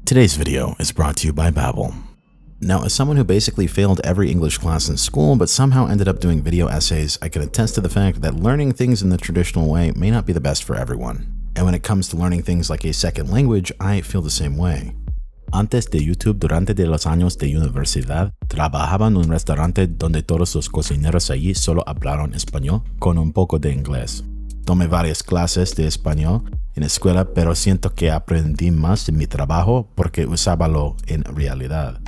Today's video is brought to you by Babbel. Now, as someone who basically failed every English class in school but somehow ended up doing video essays, I can attest to the fact that learning things in the traditional way may not be the best for everyone. And when it comes to learning things like a second language, I feel the same way. Antes de YouTube, durante de los años de universidad, trabajaba en un restaurante donde todos los cocineros allí solo hablaron español con un poco de inglés. Tomé varias clases de español en escuela, pero siento que aprendí más en mi trabajo porque usábalo en realidad.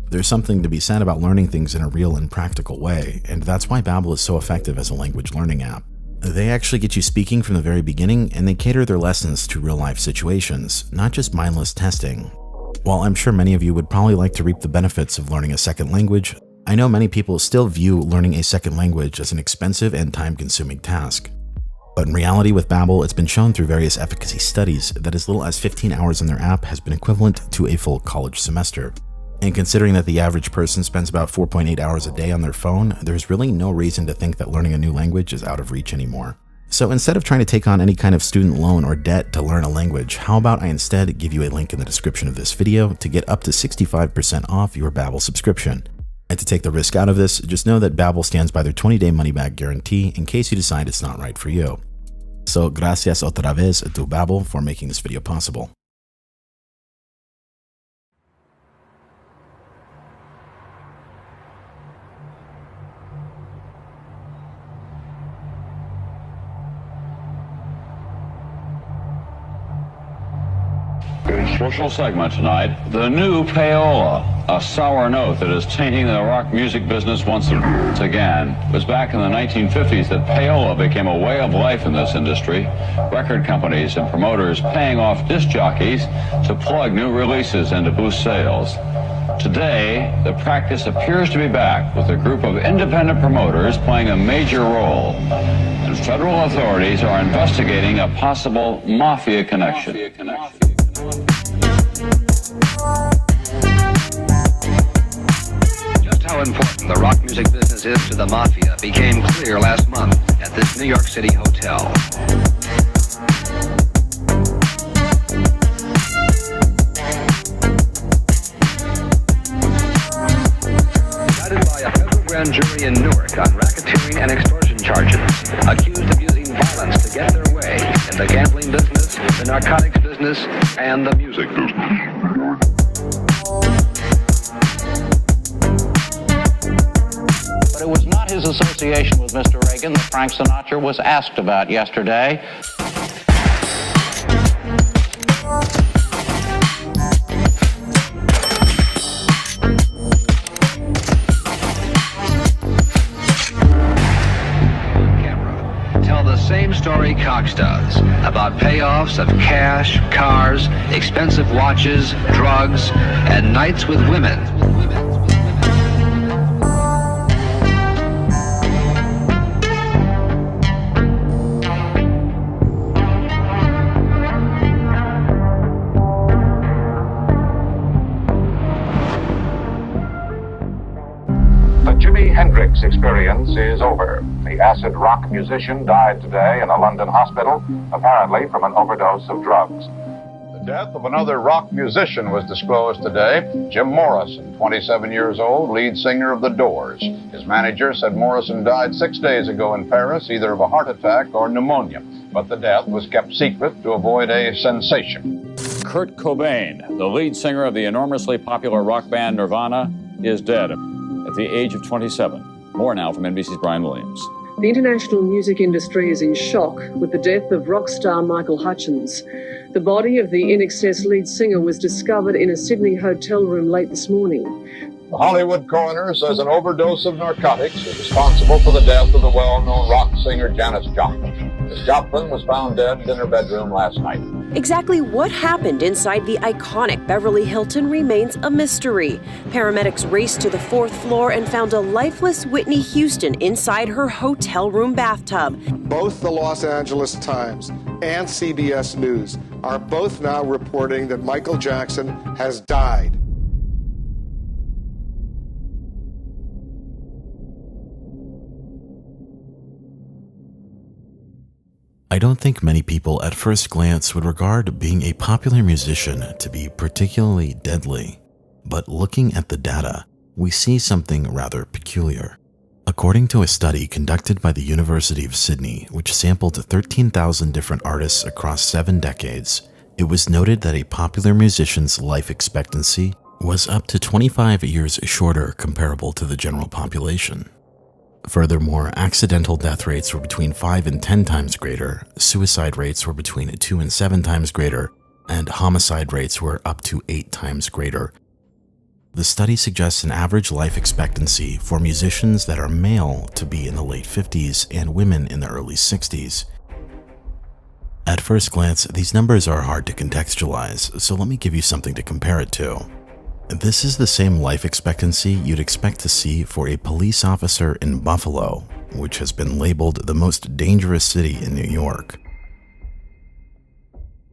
There's something to be said about learning things in a real and practical way, and that's why Babbel is so effective as a language learning app. They actually get you speaking from the very beginning, and they cater their lessons to real-life situations, not just mindless testing. While I'm sure many of you would probably like to reap the benefits of learning a second language, I know many people still view learning a second language as an expensive and time-consuming task. But in reality, with Babbel, it's been shown through various efficacy studies that as little as 15 hours in their app has been equivalent to a full college semester. And considering that the average person spends about 4.8 hours a day on their phone, there's really no reason to think that learning a new language is out of reach anymore. So instead of trying to take on any kind of student loan or debt to learn a language, how about I instead give you a link in the description of this video to get up to 65% off your Babbel subscription. And to take the risk out of this, just know that Babbel stands by their 20-day money-back guarantee in case you decide it's not right for you. So gracias otra vez to Babbel for making this video possible. Social segment tonight, the new payola, a sour note that is tainting the rock music business once again. It was back in the 1950s that payola became a way of life in this industry. Record companies and promoters paying off disc jockeys to plug new releases and to boost sales. Today, the practice appears to be back, with a group of independent promoters playing a major role. And federal authorities are investigating a possible mafia connection. Just how important the rock music business is to the mafia became clear last month at this New York City hotel. Indicted by a federal grand jury in Newark on racketeering and extortion charges, accused of using violence to get their way in the gambling business, the narcotics business, and the music business. But it was not his association with Mr. Reagan that Frank Sinatra was asked about yesterday. Tell the same story Cox does about payoffs of cash, cars, expensive watches, drugs, and nights with women. The Jimi Hendrix experience is over. The acid rock musician died today in a London hospital, apparently from an overdose of drugs. The death of another rock musician was disclosed today. Jim Morrison, 27 years old, lead singer of The Doors. His manager said Morrison died 6 days ago in Paris, either of a heart attack or pneumonia, but the death was kept secret to avoid a sensation. Kurt Cobain, the lead singer of the enormously popular rock band Nirvana, is dead at the age of 27. More now from NBC's Brian Williams. The international music industry is in shock with the death of rock star Michael Hutchence. The body of the INXS lead singer was discovered in a Sydney hotel room late this morning. The Hollywood coroner says an overdose of narcotics is responsible for the death of the well-known rock singer Janis Joplin. Miss Joplin was found dead in her bedroom last night. Exactly what happened inside the iconic Beverly Hilton remains a mystery. Paramedics raced to the 4th floor and found a lifeless Whitney Houston inside her hotel room bathtub. Both the Los Angeles Times and CBS News are both now reporting that Michael Jackson has died. I don't think many people at first glance would regard being a popular musician to be particularly deadly, but looking at the data, we see something rather peculiar. According to a study conducted by the University of Sydney, which sampled 13,000 different artists across 7 decades, it was noted that a popular musician's life expectancy was up to 25 years shorter comparable to the general population. Furthermore, accidental death rates were between 5 and 10 times greater, suicide rates were between 2 and 7 times greater, and homicide rates were up to 8 times greater. The study suggests an average life expectancy for musicians that are male to be in the late 50s and women in the early 60s. At first glance, these numbers are hard to contextualize, so let me give you something to compare it to. This is the same life expectancy you'd expect to see for a police officer in Buffalo, which has been labeled the most dangerous city in New York.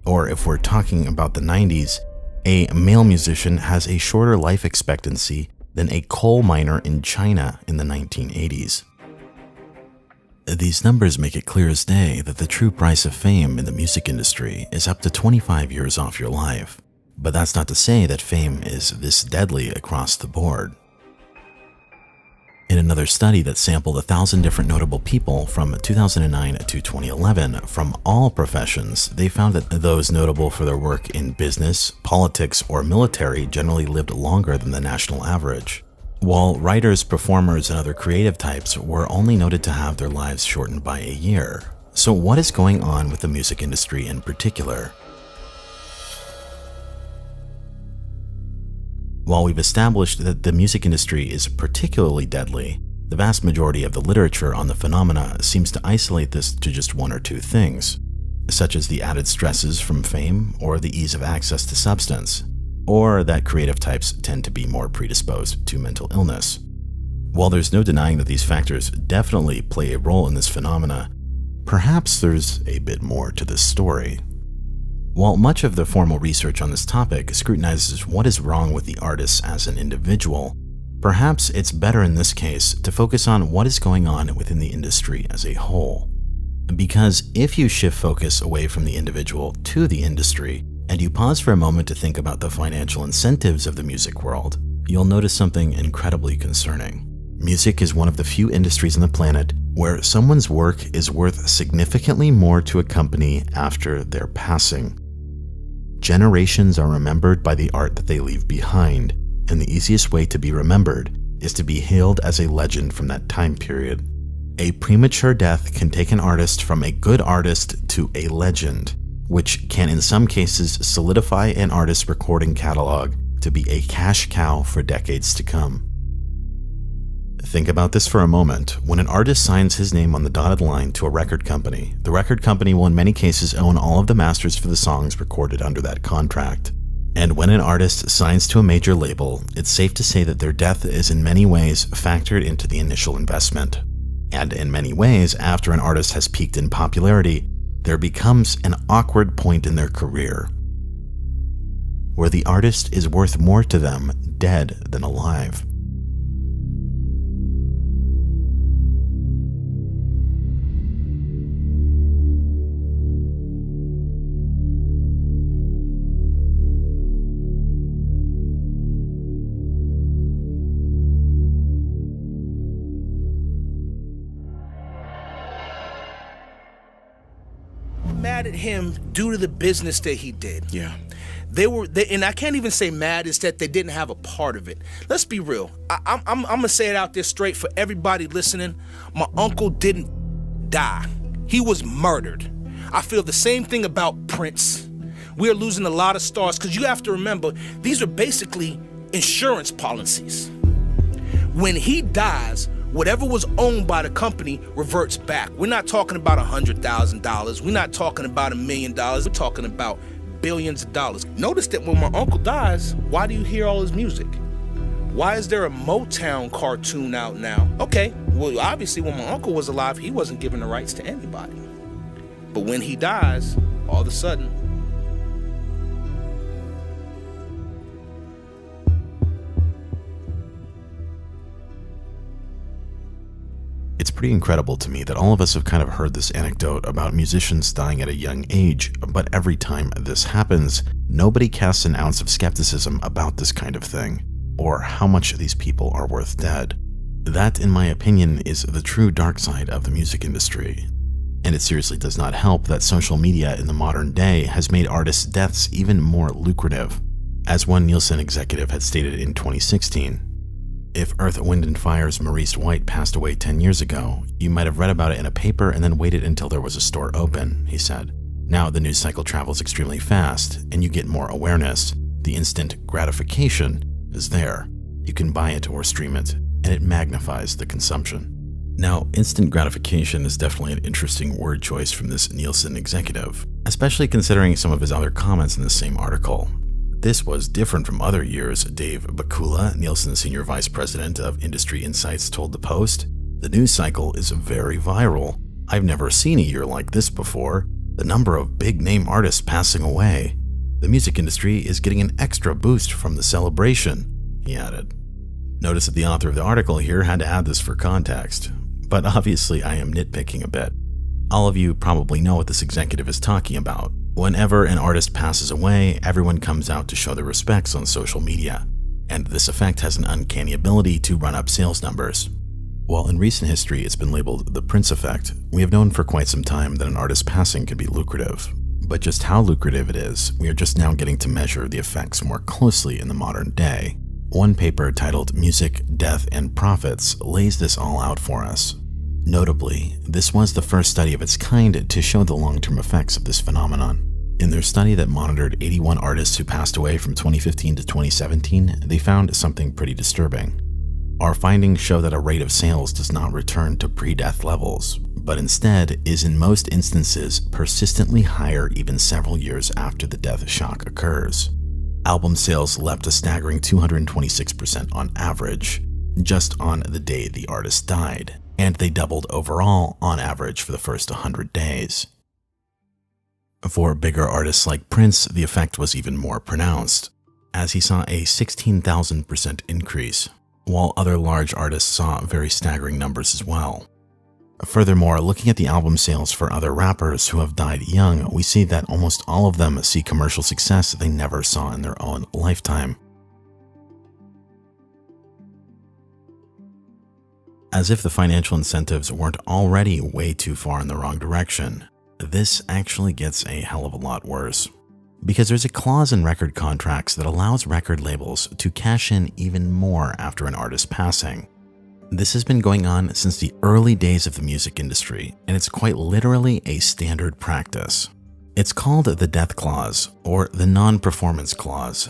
Or if we're talking about the 90s, a male musician has a shorter life expectancy than a coal miner in China in the 1980s. These numbers make it clear as day that the true price of fame in the music industry is up to 25 years off your life. But that's not to say that fame is this deadly across the board. In another study that sampled 1,000 different notable people from 2009 to 2011 from all professions, they found that those notable for their work in business, politics, or military generally lived longer than the national average, while writers, performers, and other creative types were only noted to have their lives shortened by a year. So what is going on with the music industry in particular? While we've established that the music industry is particularly deadly, the vast majority of the literature on the phenomena seems to isolate this to just 1 or 2 things, such as the added stresses from fame or the ease of access to substance, or that creative types tend to be more predisposed to mental illness. While there's no denying that these factors definitely play a role in this phenomena, perhaps there's a bit more to this story. While much of the formal research on this topic scrutinizes what is wrong with the artist as an individual, perhaps it's better in this case to focus on what is going on within the industry as a whole. Because if you shift focus away from the individual to the industry, and you pause for a moment to think about the financial incentives of the music world, you'll notice something incredibly concerning. Music is one of the few industries on the planet where someone's work is worth significantly more to a company after their passing. Generations are remembered by the art that they leave behind, and the easiest way to be remembered is to be hailed as a legend from that time period. A premature death can take an artist from a good artist to a legend, which can in some cases solidify an artist's recording catalog to be a cash cow for decades to come. Think about this for a moment. When an artist signs his name on the dotted line to a record company, the record company will in many cases own all of the masters for the songs recorded under that contract. And when an artist signs to a major label, it's safe to say that their death is in many ways factored into the initial investment. And in many ways, after an artist has peaked in popularity, there becomes an awkward point in their career, where the artist is worth more to them dead than alive. Mad at him due to the business that he did. Yeah. And I can't even say mad is that they didn't have a part of it. Let's be real. I'm gonna say it out there straight for everybody listening. My uncle didn't die. He was murdered. I feel the same thing about Prince. We are losing a lot of stars because you have to remember, these are basically insurance policies. When he dies, whatever was owned by the company reverts back. We're not talking about $100,000. We're not talking about $1 million. We're talking about billions of dollars. Notice that when my uncle dies, why do you hear all his music? Why is there a Motown cartoon out now? Okay, well, obviously when my uncle was alive, he wasn't giving the rights to anybody. But when he dies, all of a sudden, It's pretty incredible to me that all of us have kind of heard this anecdote about musicians dying at a young age, but every time this happens, nobody casts an ounce of skepticism about this kind of thing, or how much these people are worth dead. That, in my opinion, is the true dark side of the music industry. And it seriously does not help that social media in the modern day has made artists' deaths even more lucrative. As one Nielsen executive had stated in 2016, "If Earth, Wind & Fire's Maurice White passed away 10 years ago, you might have read about it in a paper and then waited until there was a store open," he said. "Now the news cycle travels extremely fast, and you get more awareness. The instant gratification is there. You can buy it or stream it, and it magnifies the consumption." Now, instant gratification is definitely an interesting word choice from this Nielsen executive, especially considering some of his other comments in the same article. This was different from other years, Dave Bakula, Nielsen's senior vice president of Industry Insights, told the Post. "The news cycle is very viral. I've never seen a year like this before. The number of big-name artists passing away. The music industry is getting an extra boost from the celebration," he added. Notice that the author of the article here had to add this for context, but obviously I am nitpicking a bit. All of you probably know what this executive is talking about. Whenever an artist passes away, everyone comes out to show their respects on social media, and this effect has an uncanny ability to run up sales numbers. While in recent history it's been labeled the Prince effect, we have known for quite some time that an artist passing can be lucrative. But just how lucrative it is, we are just now getting to measure the effects more closely in the modern day. One paper titled Music, Death, and Profits lays this all out for us. Notably, this was the first study of its kind to show the long-term effects of this phenomenon. In their study that monitored 81 artists who passed away from 2015 to 2017, they found something pretty disturbing. Our findings show that a rate of sales does not return to pre-death levels, but instead is in most instances persistently higher even several years after the death shock occurs. Album sales leapt a staggering 226% on average, just on the day the artist died, and they doubled overall on average for the first 100 days. For bigger artists like Prince, the effect was even more pronounced, as he saw a 16,000% increase, while other large artists saw very staggering numbers as well. Furthermore, looking at the album sales for other rappers who have died young, we see that almost all of them see commercial success they never saw in their own lifetime. As if the financial incentives weren't already way too far in the wrong direction, this actually gets a hell of a lot worse. Because there's a clause in record contracts that allows record labels to cash in even more after an artist's passing. This has been going on since the early days of the music industry, and it's quite literally a standard practice. It's called the death clause, or the non-performance clause.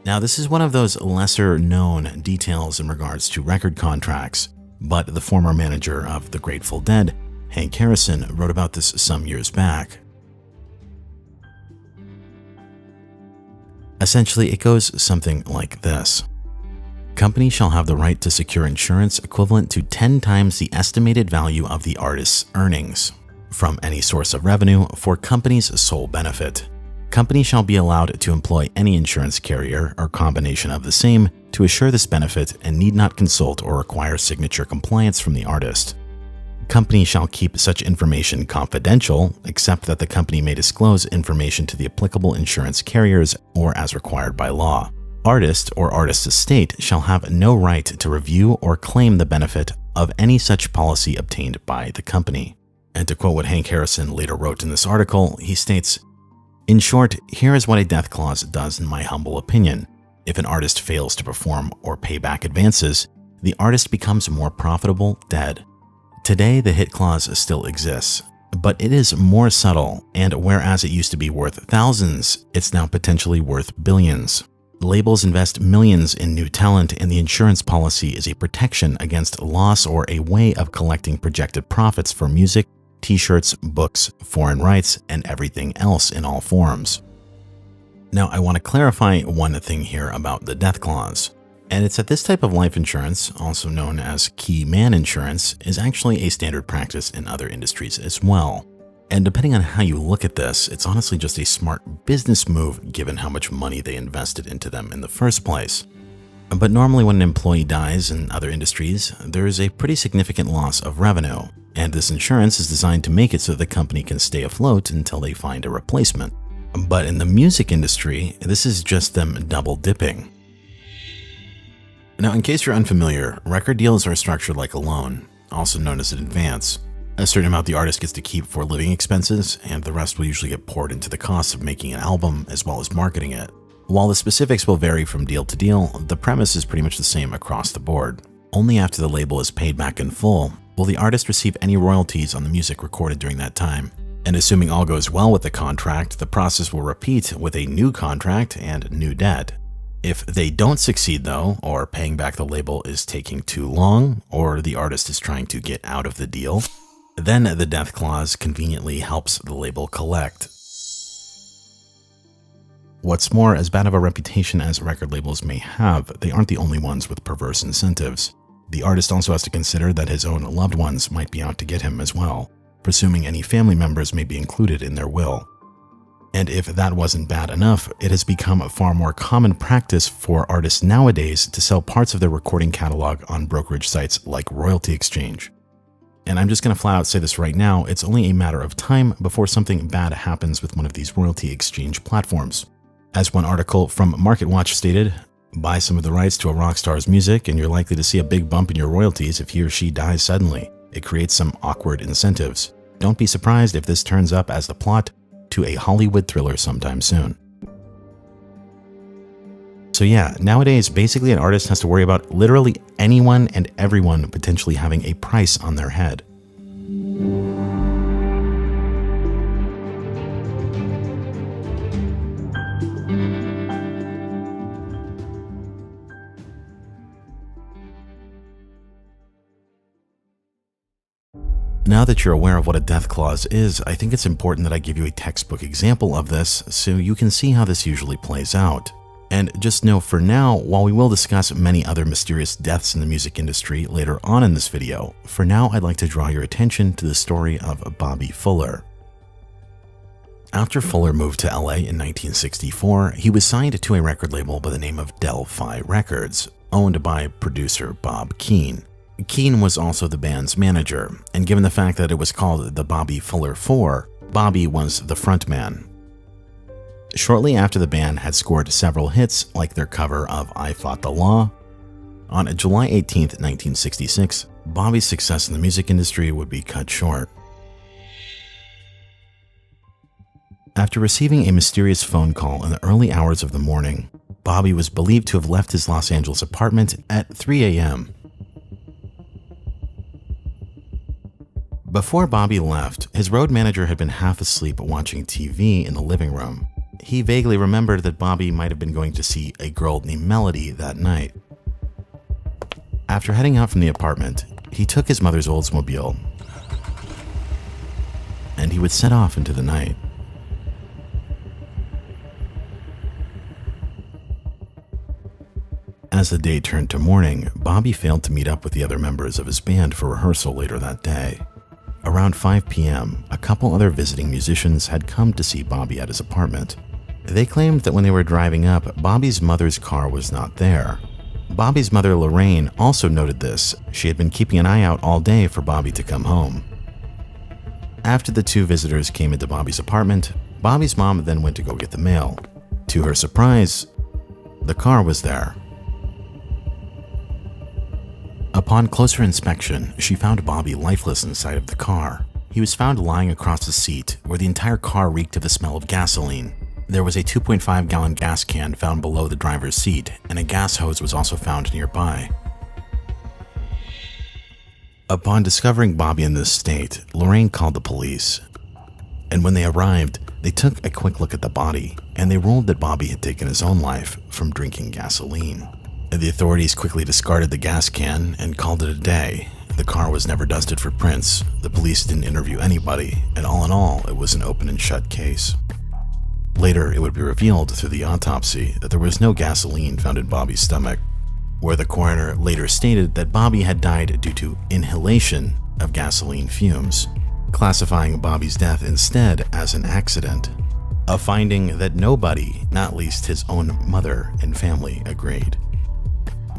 Now, this is one of those lesser-known details in regards to record contracts, but the former manager of the Grateful Dead, Hank Harrison, wrote about this some years back. Essentially, it goes something like this. Company shall have the right to secure insurance equivalent to 10 times the estimated value of the artist's earnings from any source of revenue for company's sole benefit. Company shall be allowed to employ any insurance carrier or combination of the same to assure this benefit and need not consult or require signature compliance from the artist. Company shall keep such information confidential, except that the company may disclose information to the applicable insurance carriers or as required by law. Artist or artist's estate shall have no right to review or claim the benefit of any such policy obtained by the company. And to quote what Hank Harrison later wrote in this article, he states, "In short, here is what a death clause does in my humble opinion. If an artist fails to perform or pay back advances, the artist becomes more profitable dead. Today, the hit clause still exists, but it is more subtle, and whereas it used to be worth thousands, it's now potentially worth billions. Labels invest millions in new talent, and the insurance policy is a protection against loss or a way of collecting projected profits for music, t-shirts, books, foreign rights, and everything else in all forms." Now, I want to clarify one thing here about the death clause. And it's that this type of life insurance, also known as key man insurance, is actually a standard practice in other industries as well. And depending on how you look at this, it's honestly just a smart business move given how much money they invested into them in the first place. But normally when an employee dies in other industries, there is a pretty significant loss of revenue, and this insurance is designed to make it so the company can stay afloat until they find a replacement. But in the music industry, this is just them double dipping. Now, in case you're unfamiliar, record deals are structured like a loan, also known as an advance. A certain amount the artist gets to keep for living expenses, and the rest will usually get poured into the cost of making an album as well as marketing it. While the specifics will vary from deal to deal, the premise is pretty much the same across the board. Only after the label is paid back in full will the artist receive any royalties on the music recorded during that time. And assuming all goes well with the contract, the process will repeat with a new contract and new debt. If they don't succeed though, or paying back the label is taking too long, or the artist is trying to get out of the deal, then the death clause conveniently helps the label collect. What's more, as bad of a reputation as record labels may have, they aren't the only ones with perverse incentives. The artist also has to consider that his own loved ones might be out to get him as well, presuming any family members may be included in their will. And if that wasn't bad enough, it has become a far more common practice for artists nowadays to sell parts of their recording catalog on brokerage sites like Royalty Exchange. And I'm just going to flat out say this right now, it's only a matter of time before something bad happens with one of these Royalty Exchange platforms. As one article from MarketWatch stated, buy some of the rights to a rock star's music and you're likely to see a big bump in your royalties if he or she dies suddenly. It creates some awkward incentives. Don't be surprised if this turns up as the plot to a Hollywood thriller sometime soon. So yeah, nowadays basically an artist has to worry about literally anyone and everyone potentially having a price on their head. Now that you're aware of what a death clause is, I think it's important that I give you a textbook example of this so you can see how this usually plays out. And just know for now, while we will discuss many other mysterious deaths in the music industry later on in this video, for now I'd like to draw your attention to the story of Bobby Fuller. After Fuller moved to LA in 1964, he was signed to a record label by the name of Del-Fi Records, owned by producer Bob Keane. Keane was also the band's manager, and given the fact that it was called the Bobby Fuller 4, Bobby was the frontman. Shortly after the band had scored several hits like their cover of I Fought the Law, on July 18, 1966, Bobby's success in the music industry would be cut short. After receiving a mysterious phone call in the early hours of the morning, Bobby was believed to have left his Los Angeles apartment at 3 a.m. Before Bobby left, his road manager had been half asleep watching TV in the living room. He vaguely remembered that Bobby might have been going to see a girl named Melody that night. After heading out from the apartment, he took his mother's Oldsmobile and he would set off into the night. As the day turned to morning, Bobby failed to meet up with the other members of his band for rehearsal later that day. Around 5 p.m., a couple other visiting musicians had come to see Bobby at his apartment. They claimed that when they were driving up, Bobby's mother's car was not there. Bobby's mother, Lorraine, also noted this. She had been keeping an eye out all day for Bobby to come home. After the two visitors came into Bobby's apartment, Bobby's mom then went to go get the mail. To her surprise, the car was there. Upon closer inspection, she found Bobby lifeless inside of the car. He was found lying across the seat, where the entire car reeked of the smell of gasoline. There was a 2.5-gallon gas can found below the driver's seat, and a gas hose was also found nearby. Upon discovering Bobby in this state, Lorraine called the police. And when they arrived, they took a quick look at the body, and they ruled that Bobby had taken his own life from drinking gasoline. The authorities quickly discarded the gas can and called it a day. The car was never dusted for prints, the police didn't interview anybody, and all in all, it was an open and shut case. Later, it would be revealed through the autopsy that there was no gasoline found in Bobby's stomach, where the coroner later stated that Bobby had died due to inhalation of gasoline fumes, classifying Bobby's death instead as an accident, a finding that nobody, not least his own mother and family, agreed.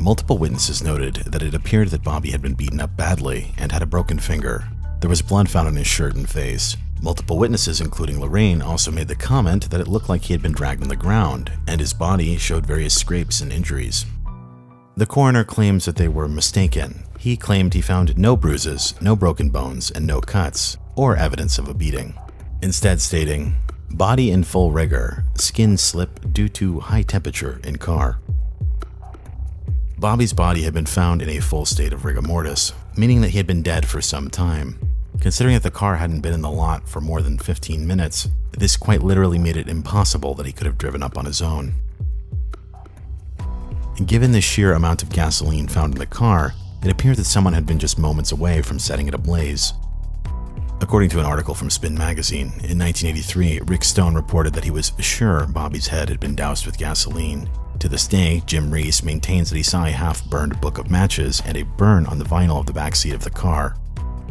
Multiple witnesses noted that it appeared that Bobby had been beaten up badly and had a broken finger. There was blood found on his shirt and face. Multiple witnesses, including Lorraine, also made the comment that it looked like he had been dragged on the ground, and his body showed various scrapes and injuries. The coroner claims that they were mistaken. He claimed he found no bruises, no broken bones, and no cuts, or evidence of a beating. Instead stating, "Body in full rigor, skin slip due to high temperature in car." Bobby's body had been found in a full state of rigor mortis, meaning that he had been dead for some time. Considering that the car hadn't been in the lot for more than 15 minutes, this quite literally made it impossible that he could have driven up on his own. Given the sheer amount of gasoline found in the car, it appeared that someone had been just moments away from setting it ablaze. According to an article from Spin magazine, in 1983, Rick Stone reported that he was sure Bobby's head had been doused with gasoline. To this day, Jim Reese maintains that he saw a half-burned book of matches and a burn on the vinyl of the backseat of the car.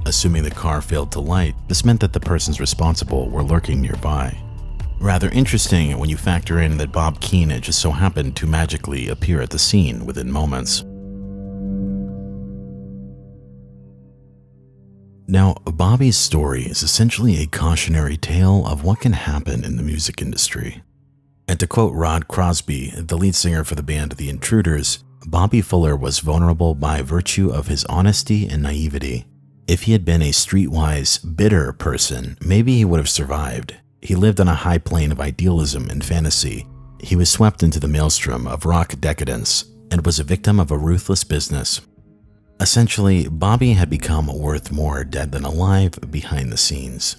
Assuming the car failed to light, this meant that the persons responsible were lurking nearby. Rather interesting when you factor in that Bob Keane just so happened to magically appear at the scene within moments. Now, Bobby's story is essentially a cautionary tale of what can happen in the music industry. And to quote Rod Crosby, the lead singer for the band The Intruders, Bobby Fuller was vulnerable by virtue of his honesty and naivety. If he had been a streetwise, bitter person, maybe he would have survived. He lived on a high plane of idealism and fantasy. He was swept into the maelstrom of rock decadence and was a victim of a ruthless business. Essentially, Bobby had become worth more dead than alive behind the scenes.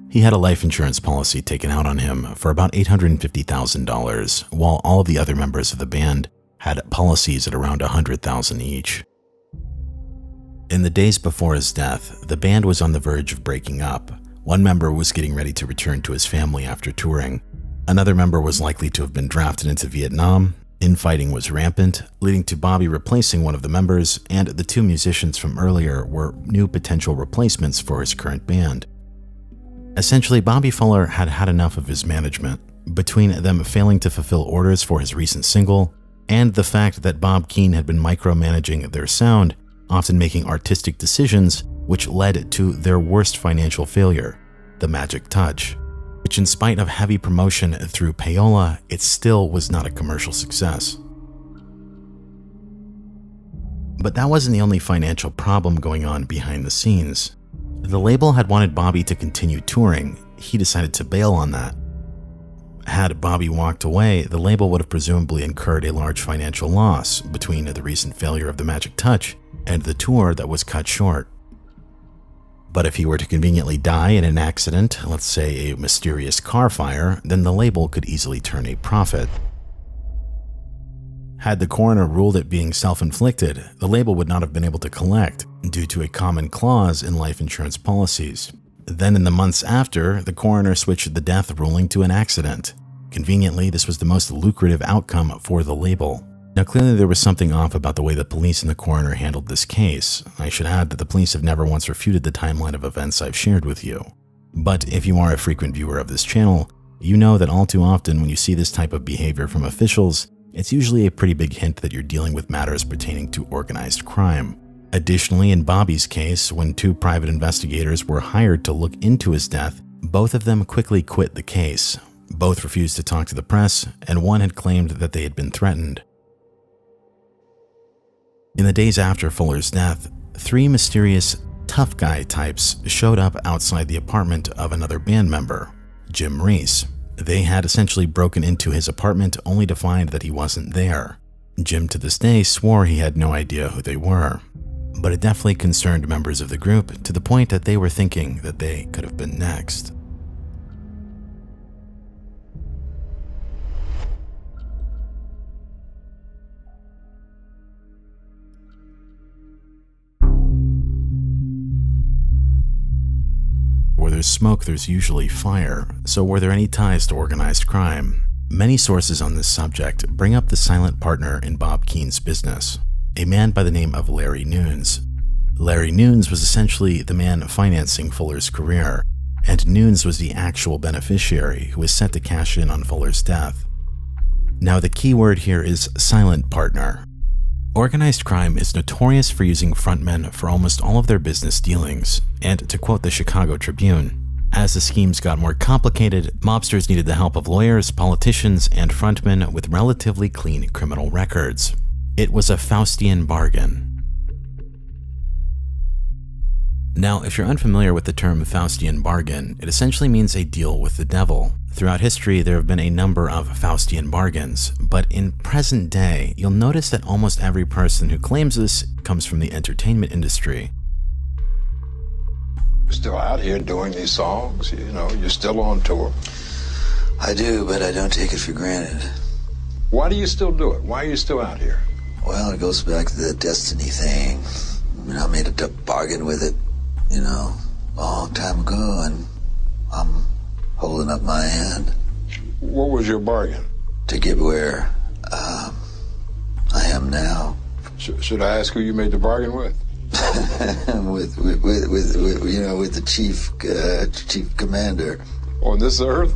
He had a life insurance policy taken out on him for about $850,000, while all of the other members of the band had policies at around $100,000 each. In the days before his death, the band was on the verge of breaking up. One member was getting ready to return to his family after touring. Another member was likely to have been drafted into Vietnam. Infighting was rampant, leading to Bobby replacing one of the members, and the two musicians from earlier were new potential replacements for his current band. Essentially, Bobby Fuller had had enough of his management, between them failing to fulfill orders for his recent single, and the fact that Bob Keane had been micromanaging their sound, often making artistic decisions which led to their worst financial failure, the Magic Touch, which in spite of heavy promotion through Payola, it still was not a commercial success. But that wasn't the only financial problem going on behind the scenes. The label had wanted Bobby to continue touring. He decided to bail on that. Had Bobby walked away, the label would have presumably incurred a large financial loss between the recent failure of the Magic Touch and the tour that was cut short. But if he were to conveniently die in an accident, let's say a mysterious car fire, then the label could easily turn a profit. Had the coroner ruled it being self-inflicted, the label would not have been able to collect due to a common clause in life insurance policies. Then in the months after, the coroner switched the death ruling to an accident. Conveniently, this was the most lucrative outcome for the label. Now, clearly there was something off about the way the police and the coroner handled this case. I should add that the police have never once refuted the timeline of events I've shared with you. But if you are a frequent viewer of this channel, you know that all too often when you see this type of behavior from officials, it's usually a pretty big hint that you're dealing with matters pertaining to organized crime. Additionally, in Bobby's case, when two private investigators were hired to look into his death, both of them quickly quit the case. Both refused to talk to the press, and one had claimed that they had been threatened. In the days after Fuller's death, three mysterious tough guy types showed up outside the apartment of another band member, Jim Reese. They had essentially broken into his apartment only to find that he wasn't there. Jim to this day swore he had no idea who they were, but it definitely concerned members of the group to the point that they were thinking that they could have been next. Where there's smoke, there's usually fire. So were there any ties to organized crime? Many sources on this subject bring up the silent partner in Bob Keane's business, a man by the name of Larry Nunes. Larry Nunes was essentially the man financing Fuller's career, and Nunes was the actual beneficiary who was set to cash in on Fuller's death. Now, the key word here is silent partner. Organized crime is notorious for using frontmen for almost all of their business dealings, and to quote the Chicago Tribune, as the schemes got more complicated, mobsters needed the help of lawyers, politicians, and frontmen with relatively clean criminal records. It was a Faustian bargain. Now, if you're unfamiliar with the term Faustian bargain, it essentially means a deal with the devil. Throughout history, there have been a number of Faustian bargains, but in present day, you'll notice that almost every person who claims this comes from the entertainment industry. You're still out here doing these songs, you're still on tour. I do, but I don't take it for granted. Why do you still do it? Why are you still out here? Well, it goes back to the destiny thing. I made a bargain with it, a long time ago, and I'm holding up my hand. What was your bargain? To get where I am now. Should I ask who you made the bargain with? with the chief commander. On this earth?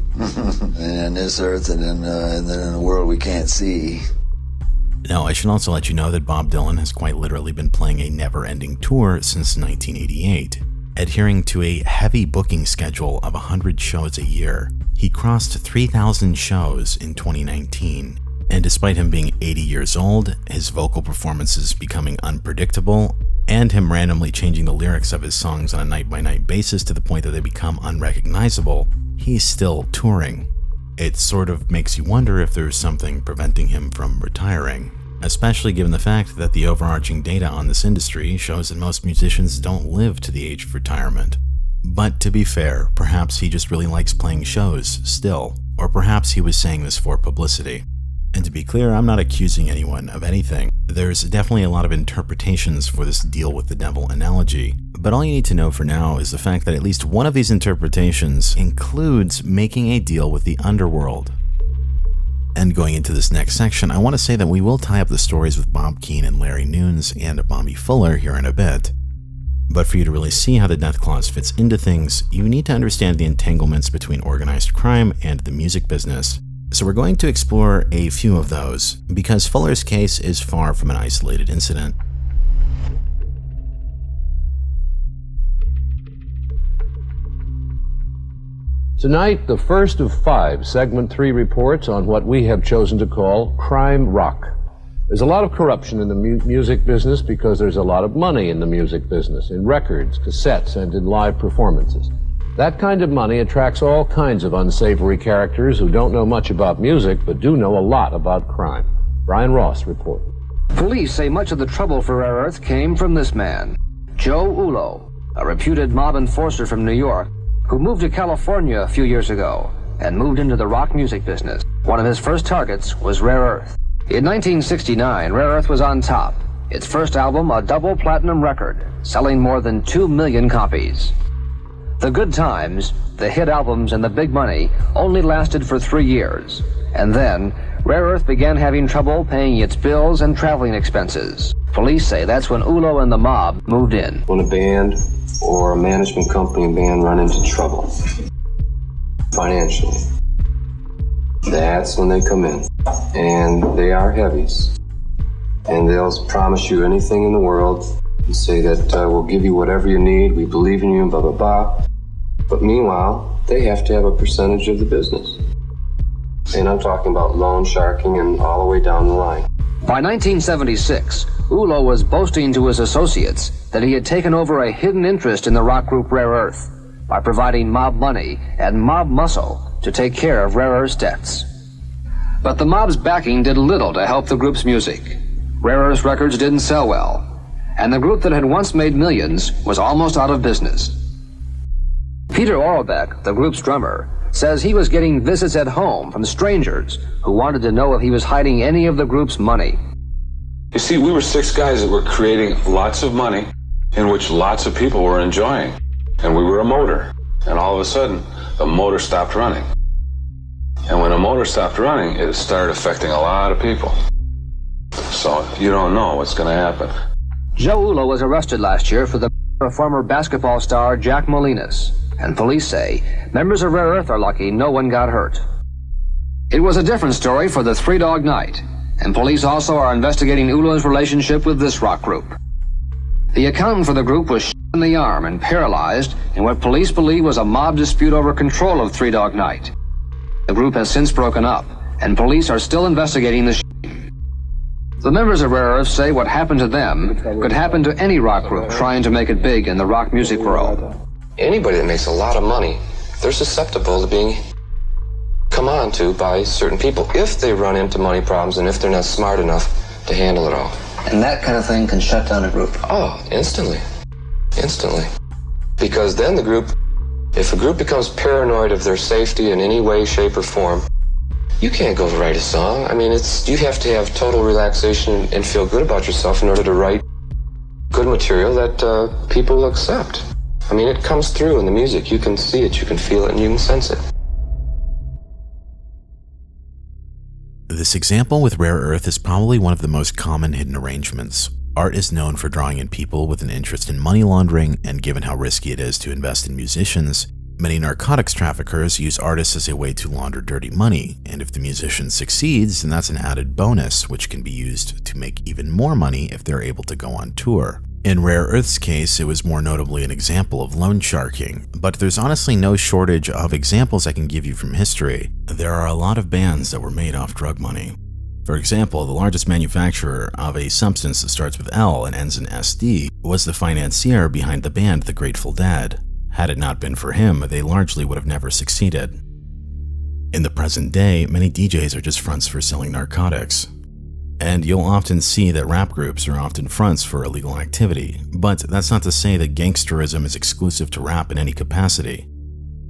And this earth, and then in a world we can't see. Now, I should also let you know that Bob Dylan has quite literally been playing a never-ending tour since 1988, adhering to a heavy booking schedule of 100 shows a year. He crossed 3,000 shows in 2019, and despite him being 80 years old, his vocal performances becoming unpredictable, and him randomly changing the lyrics of his songs on a night-by-night basis to the point that they become unrecognizable, he's still touring. It sort of makes you wonder if there's something preventing him from retiring, especially given the fact that the overarching data on this industry shows that most musicians don't live to the age of retirement. But to be fair, perhaps he just really likes playing shows still, or perhaps he was saying this for publicity. And to be clear, I'm not accusing anyone of anything. There's definitely a lot of interpretations for this deal with the devil analogy, but all you need to know for now is the fact that at least one of these interpretations includes making a deal with the underworld. And going into this next section, I want to say that we will tie up the stories with Bob Keane and Larry Nunes and Bobby Fuller here in a bit. But for you to really see how the death clause fits into things, you need to understand the entanglements between organized crime and the music business. So we're going to explore a few of those, because Fuller's case is far from an isolated incident. Tonight, the first of 5 Segment 3 reports on what we have chosen to call crime rock. There's a lot of corruption in the music business because there's a lot of money in the music business, in records, cassettes, and in live performances. That kind of money attracts all kinds of unsavory characters who don't know much about music but do know a lot about crime. Brian Ross reports. Police say much of the trouble for Rare Earth came from this man, Joe Ullo, a reputed mob enforcer from New York, who moved to California a few years ago and moved into the rock music business. One of his first targets was Rare Earth. In 1969, Rare Earth was on top. Its first album, a double platinum record, selling more than 2 million copies. The good times, the hit albums, and the big money only lasted for 3 years. And then, Rare Earth began having trouble paying its bills and traveling expenses. Police say that's when Ullo and the mob moved in. When a band or a management company and band run into trouble financially, that's when they come in. And they are heavies. And they'll promise you anything in the world and say that we'll give you whatever you need, we believe in you, blah, blah, blah. But meanwhile, they have to have a percentage of the business. And I'm talking about loan sharking and all the way down the line. By 1976, Ullo was boasting to his associates that he had taken over a hidden interest in the rock group Rare Earth by providing mob money and mob muscle to take care of Rare Earth's debts. But the mob's backing did little to help the group's music. Rare Earth's records didn't sell well, and the group that had once made millions was almost out of business. Peter Orlbeck, the group's drummer, says he was getting visits at home from strangers who wanted to know if he was hiding any of the group's money. You see, we were 6 guys that were creating lots of money in which lots of people were enjoying. And we were a motor. And all of a sudden, the motor stopped running. And when a motor stopped running, it started affecting a lot of people. So you don't know what's going to happen. Joe Ullo was arrested last year for the of former basketball star Jack Molinas. And police say members of Rare Earth are lucky no one got hurt. It was a different story for the Three Dog Night, and police also are investigating Ula's relationship with this rock group. The accountant for the group was shot in the arm and paralyzed in what police believe was a mob dispute over control of Three Dog Night. The group has since broken up, and police are still investigating the shooting. The members of Rare Earth say what happened to them could happen to any rock group trying to make it big in the rock music world. Anybody that makes a lot of money, they're susceptible to being come on to by certain people if they run into money problems and if they're not smart enough to handle it all. And that kind of thing can shut down a group. Oh, instantly. Instantly. Because then the group, if a group becomes paranoid of their safety in any way, shape, or form, you can't go write a song. I mean, you have to have total relaxation and feel good about yourself in order to write good material that people will accept. I mean, it comes through in the music. You can see it, you can feel it, and you can sense it. This example with Rare Earth is probably one of the most common hidden arrangements. Art is known for drawing in people with an interest in money laundering, and given how risky it is to invest in musicians, many narcotics traffickers use artists as a way to launder dirty money, and if the musician succeeds, then that's an added bonus, which can be used to make even more money if they're able to go on tour. In Rare Earth's case, it was more notably an example of loan sharking, but there's honestly no shortage of examples I can give you from history. There are a lot of bands that were made off drug money. For example, the largest manufacturer of a substance that starts with L and ends in SD was the financier behind the band The Grateful Dead. Had it not been for him, they largely would have never succeeded. In the present day, many DJs are just fronts for selling narcotics. And you'll often see that rap groups are often fronts for illegal activity, but that's not to say that gangsterism is exclusive to rap in any capacity.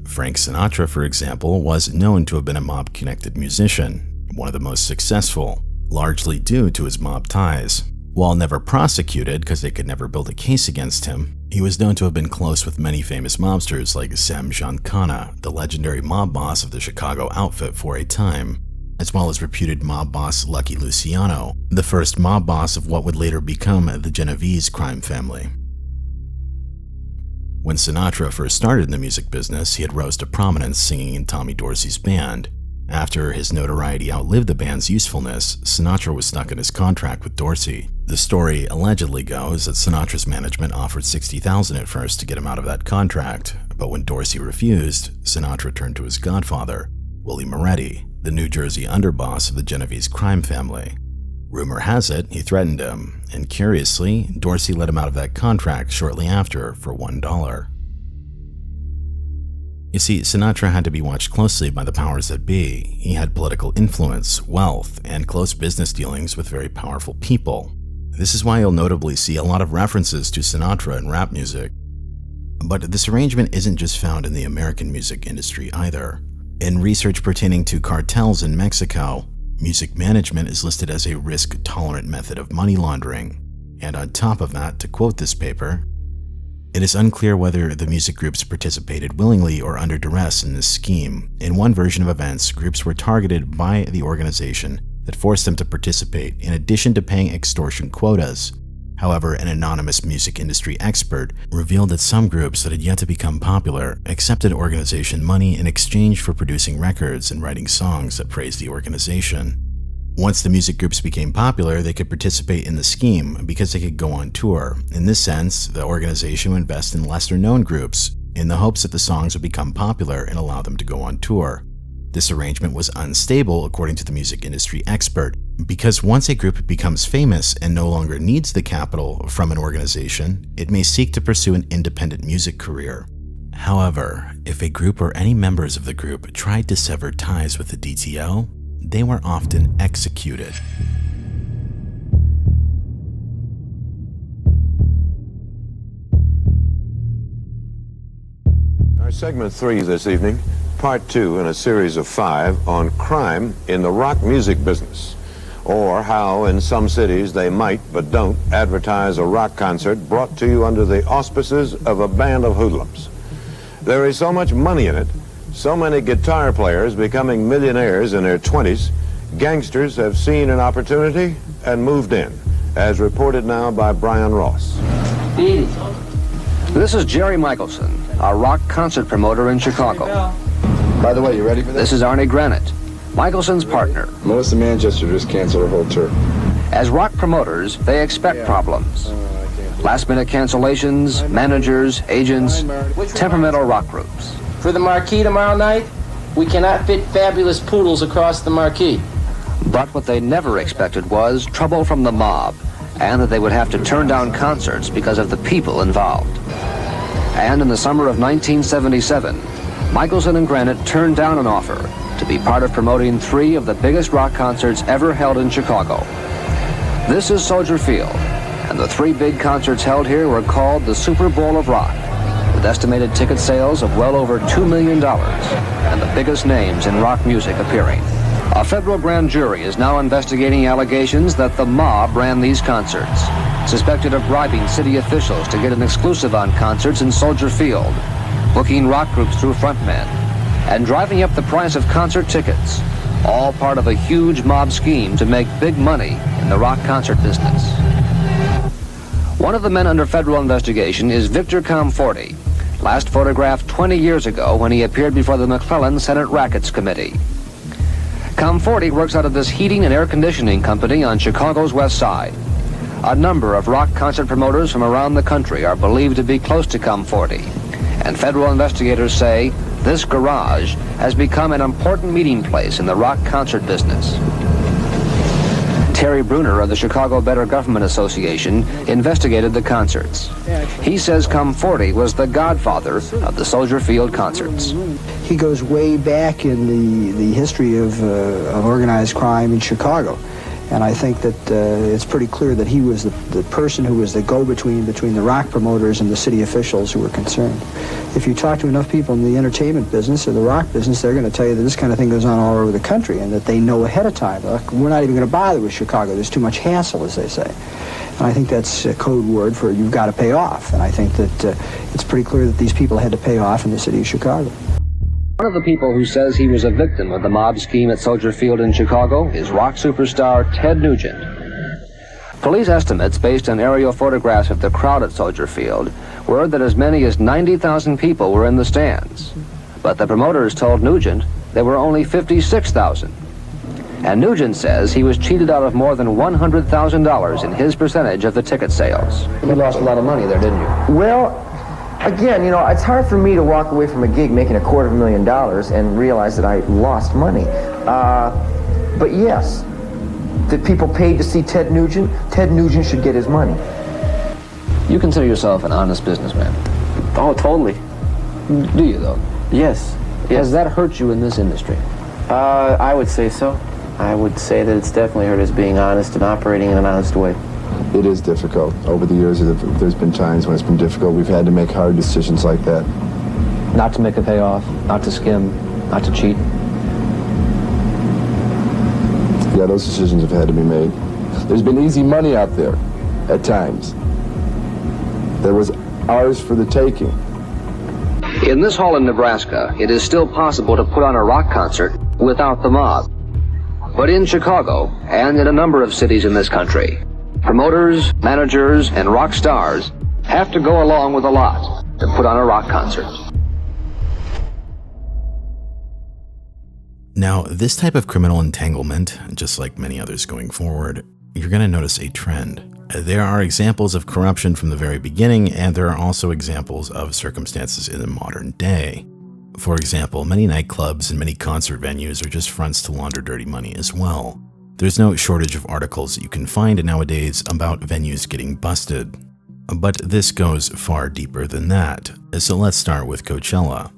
Frank Sinatra, for example, was known to have been a mob-connected musician, one of the most successful, largely due to his mob ties. While never prosecuted because they could never build a case against him, he was known to have been close with many famous mobsters like Sam Giancana, the legendary mob boss of the Chicago outfit for a time, as well as reputed mob boss Lucky Luciano, the first mob boss of what would later become the Genovese crime family. When Sinatra first started in the music business, he had rose to prominence singing in Tommy Dorsey's band. After his notoriety outlived the band's usefulness, Sinatra was stuck in his contract with Dorsey. The story allegedly goes that Sinatra's management offered $60,000 at first to get him out of that contract, but when Dorsey refused, Sinatra turned to his godfather, Willie Moretti, the New Jersey underboss of the Genovese crime family. Rumor has it he threatened him, and curiously, Dorsey let him out of that contract shortly after for $1. You see, Sinatra had to be watched closely by the powers that be. He had political influence, wealth, and close business dealings with very powerful people. This is why you'll notably see a lot of references to Sinatra in rap music. But this arrangement isn't just found in the American music industry either. In research pertaining to cartels in Mexico, music management is listed as a risk-tolerant method of money laundering. And on top of that, to quote this paper, it is unclear whether the music groups participated willingly or under duress in this scheme. In one version of events, groups were targeted by the organization that forced them to participate, in addition to paying extortion quotas. However, an anonymous music industry expert revealed that some groups that had yet to become popular accepted organization money in exchange for producing records and writing songs that praised the organization. Once the music groups became popular, they could participate in the scheme because they could go on tour. In this sense, the organization would invest in lesser-known groups in the hopes that the songs would become popular and allow them to go on tour. This arrangement was unstable, according to the music industry expert, because once a group becomes famous and no longer needs the capital from an organization, it may seek to pursue an independent music career. However, if a group or any members of the group tried to sever ties with the DTO, they were often executed. Our segment 3 this evening, part 2 in a series of 5 on crime in the rock music business, or how in some cities they might but don't advertise a rock concert brought to you under the auspices of a band of hoodlums. There is so much money in it, so many guitar players becoming millionaires in their 20s, gangsters have seen an opportunity and moved in, as reported now by Brian Ross. This is Jerry Michelson, a rock concert promoter in Chicago. By the way, you ready for this? This is Arnie Granite, Michelson's partner. Melissa Manchester just canceled her whole tour. As rock promoters, they expect problems. Last-minute cancellations, managers, agents, temperamental rock groups. For the marquee tomorrow night, we cannot fit fabulous poodles across the marquee. But what they never expected was trouble from the mob, and that they would have to turn down concerts because of the people involved. And in the summer of 1977, Michelson and Granite turned down an offer to be part of promoting 3 of the biggest rock concerts ever held in Chicago. This is Soldier Field, and the 3 big concerts held here were called the Super Bowl of Rock, with estimated ticket sales of well over $2 million, and the biggest names in rock music appearing. A federal grand jury is now investigating allegations that the mob ran these concerts, suspected of bribing city officials to get an exclusive on concerts in Soldier Field, booking rock groups through frontmen, and driving up the price of concert tickets, all part of a huge mob scheme to make big money in the rock concert business. One of the men under federal investigation is Victor Comforti, last photographed 20 years ago when he appeared before the McClellan Senate Rackets Committee. Comforti works out of this heating and air conditioning company on Chicago's west side. A number of rock concert promoters from around the country are believed to be close to Comforti, and federal investigators say this garage has become an important meeting place in the rock concert business. Terry Bruner of the Chicago Better Government Association investigated the concerts. He says Comforti was the godfather of the Soldier Field concerts. He goes way back in the history of organized crime in Chicago. And I think that it's pretty clear that he was the person who was the go-between between the rock promoters and the city officials who were concerned. If you talk to enough people in the entertainment business or the rock business, they're going to tell you that this kind of thing goes on all over the country and that they know ahead of time. We're not even going to bother with Chicago. There's too much hassle, as they say. And I think that's a code word for you've got to pay off. And I think that it's pretty clear that these people had to pay off in the city of Chicago. One of the people who says he was a victim of the mob scheme at Soldier Field in Chicago is rock superstar Ted Nugent. Police estimates based on aerial photographs of the crowd at Soldier Field were that as many as 90,000 people were in the stands. But the promoters told Nugent there were only 56,000. And Nugent says he was cheated out of more than $100,000 in his percentage of the ticket sales. You lost a lot of money there, didn't you? Well, again, you know, it's hard for me to walk away from a gig making $250,000 and realize that I lost money. But yes, the people paid to see Ted Nugent. Ted Nugent should get his money. You consider yourself an honest businessman? Oh, totally. Do you, though? Yes. Has that hurt you in this industry? I would say so. I would say that it's definitely hurt us being honest and operating in an honest way. It is difficult. Over the years, there's been times when it's been difficult. We've had to make hard decisions like that. Not to make a payoff, not to skim, not to cheat. Yeah, those decisions have had to be made. There's been easy money out there at times. There was ours for the taking. In this hall in Nebraska, it is still possible to put on a rock concert without the mob. But in Chicago, and in a number of cities in this country, promoters, managers, and rock stars have to go along with a lot to put on a rock concert. Now, this type of criminal entanglement, just like many others going forward, you're going to notice a trend. There are examples of corruption from the very beginning, and there are also examples of circumstances in the modern day. For example, many nightclubs and many concert venues are just fronts to launder dirty money as well. There's no shortage of articles that you can find nowadays about venues getting busted. But this goes far deeper than that, so let's start with Coachella.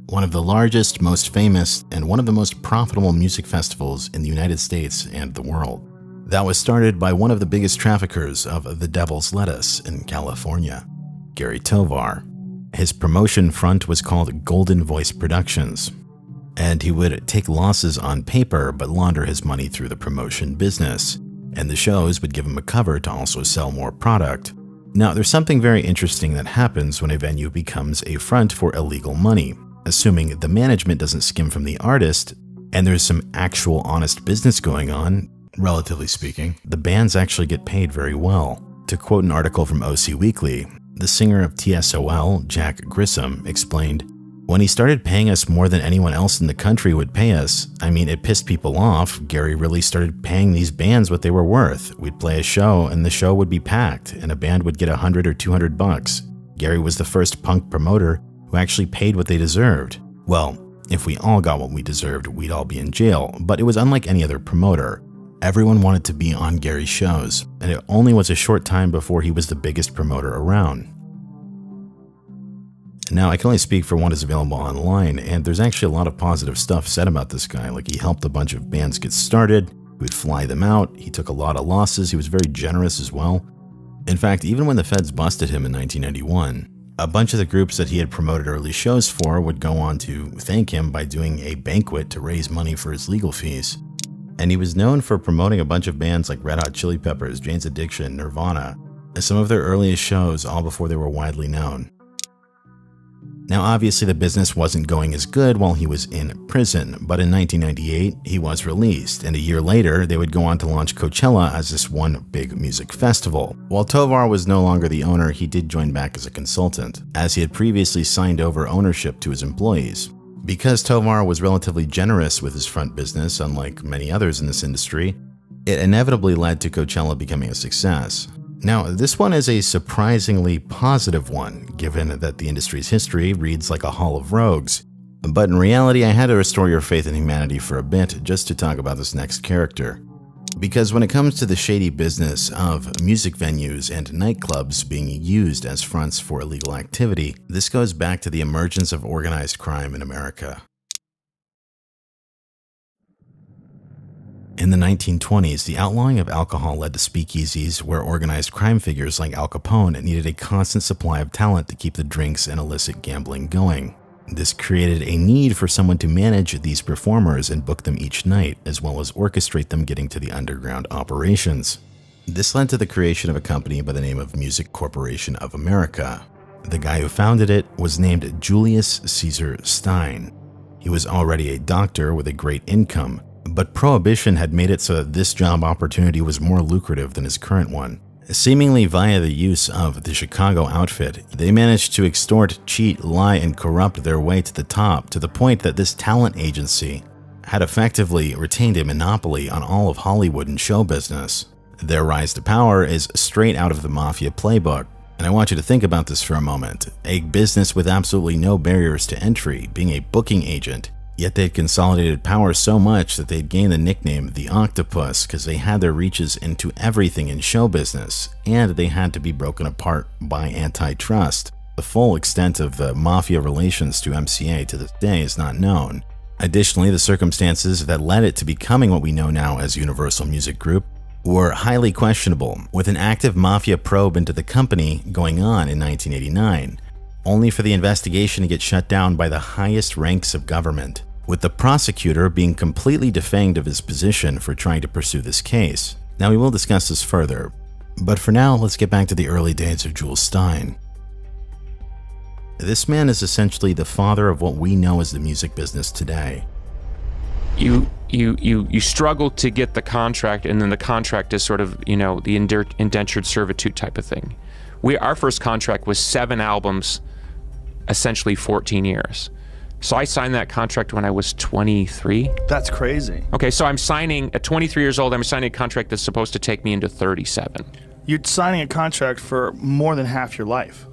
One of the largest, most famous, and one of the most profitable music festivals in the United States and the world. That was started by one of the biggest traffickers of the Devil's Lettuce in California, Gary Tovar. His promotion front was called Golden Voice Productions, and he would take losses on paper but launder his money through the promotion business, and the shows would give him a cover to also sell more product. Now, there's something very interesting that happens when a venue becomes a front for illegal money. Assuming the management doesn't skim from the artist, and there's some actual honest business going on, relatively speaking, the bands actually get paid very well. To quote an article from OC Weekly, the singer of TSOL, Jack Grissom, explained, When he started paying us more than anyone else in the country would pay us, I mean, it pissed people off. Gary really started paying these bands what they were worth. We'd play a show and the show would be packed and a band would get $100 or $200. Gary was the first punk promoter who actually paid what they deserved. Well, if we all got what we deserved, we'd all be in jail, but it was unlike any other promoter. Everyone wanted to be on Gary's shows, and it only was a short time before he was the biggest promoter around. Now, I can only speak for what is available online, and there's actually a lot of positive stuff said about this guy. Like, he helped a bunch of bands get started, he would fly them out, he took a lot of losses, he was very generous as well. In fact, even when the feds busted him in 1991, a bunch of the groups that he had promoted early shows for would go on to thank him by doing a banquet to raise money for his legal fees. And he was known for promoting a bunch of bands like Red Hot Chili Peppers, Jane's Addiction, Nirvana, and some of their earliest shows, all before they were widely known. Now, obviously, the business wasn't going as good while he was in prison, but in 1998, he was released, and a year later, they would go on to launch Coachella as this one big music festival. While Tovar was no longer the owner, he did join back as a consultant, as he had previously signed over ownership to his employees. Because Tovar was relatively generous with his front business, unlike many others in this industry, it inevitably led to Coachella becoming a success. Now, this one is a surprisingly positive one, given that the industry's history reads like a hall of rogues. But in reality, I had to restore your faith in humanity for a bit just to talk about this next character. Because when it comes to the shady business of music venues and nightclubs being used as fronts for illegal activity, this goes back to the emergence of organized crime in America. In the 1920s, the outlawing of alcohol led to speakeasies where organized crime figures like Al Capone needed a constant supply of talent to keep the drinks and illicit gambling going. This created a need for someone to manage these performers and book them each night, as well as orchestrate them getting to the underground operations. This led to the creation of a company by the name of Music Corporation of America. The guy who founded it was named Julius Caesar Stein. He was already a doctor with a great income, but Prohibition had made it so that this job opportunity was more lucrative than his current one. Seemingly via the use of the Chicago outfit, they managed to extort, cheat, lie, and corrupt their way to the top, to the point that this talent agency had effectively retained a monopoly on all of Hollywood and show business. Their rise to power is straight out of the Mafia playbook, and I want you to think about this for a moment. A business with absolutely no barriers to entry, being a booking agent. Yet they'd consolidated power so much that they'd gained the nickname the Octopus because they had their reaches into everything in show business, and they had to be broken apart by antitrust. The full extent of the Mafia relations to MCA to this day is not known. Additionally, the circumstances that led it to becoming what we know now as Universal Music Group were highly questionable, with an active Mafia probe into the company going on in 1989. Only for the investigation to get shut down by the highest ranks of government, with the prosecutor being completely defanged of his position for trying to pursue this case. Now, we will discuss this further, but for now, let's get back to the early days of Jules Stein. This man is essentially the father of what we know as the music business today. You struggle to get the contract, and then the contract is sort of, the indentured servitude type of thing. Our first contract was 7 albums, essentially 14 years. So I signed that contract when I was 23. That's crazy. Okay, so I'm signing, at 23 years old, I'm signing a contract that's supposed to take me into 37. You're signing a contract for more than half your life.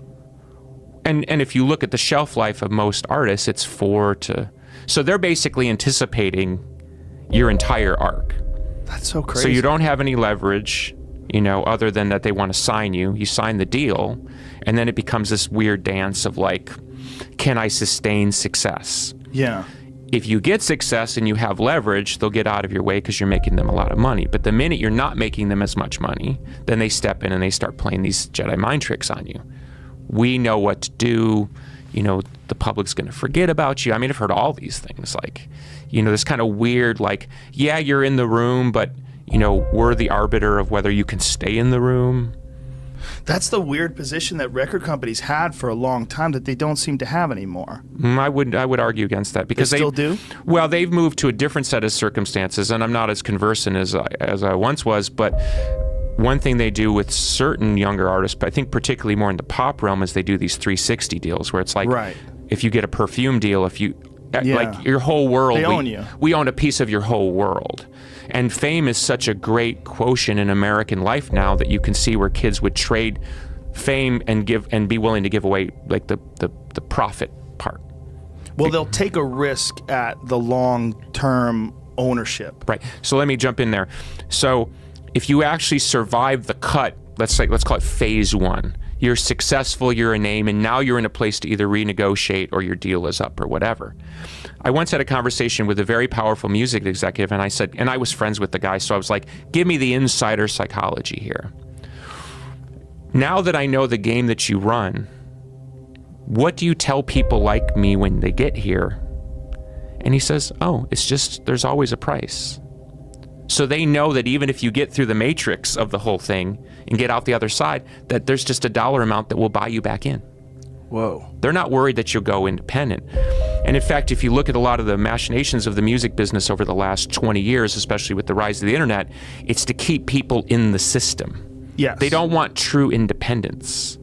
And if you look at the shelf life of most artists, it's 4 to... So they're basically anticipating your entire arc. That's so crazy. So you don't have any leverage, other than that they want to sign you. You sign the deal, and then it becomes this weird dance of like, can I sustain success? Yeah. If you get success and you have leverage, they'll get out of your way because you're making them a lot of money. But the minute you're not making them as much money, then they step in and they start playing these Jedi mind tricks on you. We know what to do. The public's going to forget about you. I mean, I've heard all these things, like, this kind of weird, like, yeah, you're in the room, but we're the arbiter of whether you can stay in the room. That's the weird position that record companies had for a long time that they don't seem to have anymore. I would argue against that because they still do? Well, they've moved to a different set of circumstances, and I'm not as conversant as I once was, but one thing they do with certain younger artists, but I think particularly more in the pop realm, is they do these 360 deals where it's like, right. if you get a perfume deal, if you like your whole world, they own you. We own a piece of your whole world. And fame is such a great quotient in American life now that you can see where kids would trade fame and be willing to give away like the profit part. Well, they'll take a risk at the long-term ownership. Right. So let me jump in there. So if you actually survive the cut, let's call it phase one. You're successful, you're a name, and now you're in a place to either renegotiate or your deal is up or whatever. I once had a conversation with a very powerful music executive, and I said, and I was friends with the guy, so I was like, give me the insider psychology here. Now that I know the game that you run, what do you tell people like me when they get here? And he says, oh, it's just, there's always a price. So they know that even if you get through the matrix of the whole thing and get out the other side, that there's just a dollar amount that will buy you back in. Whoa. They're not worried that you'll go independent. And in fact, if you look at a lot of the machinations of the music business over the last 20 years, especially with the rise of the internet, it's to keep people in the system. Yes. They don't want true independence.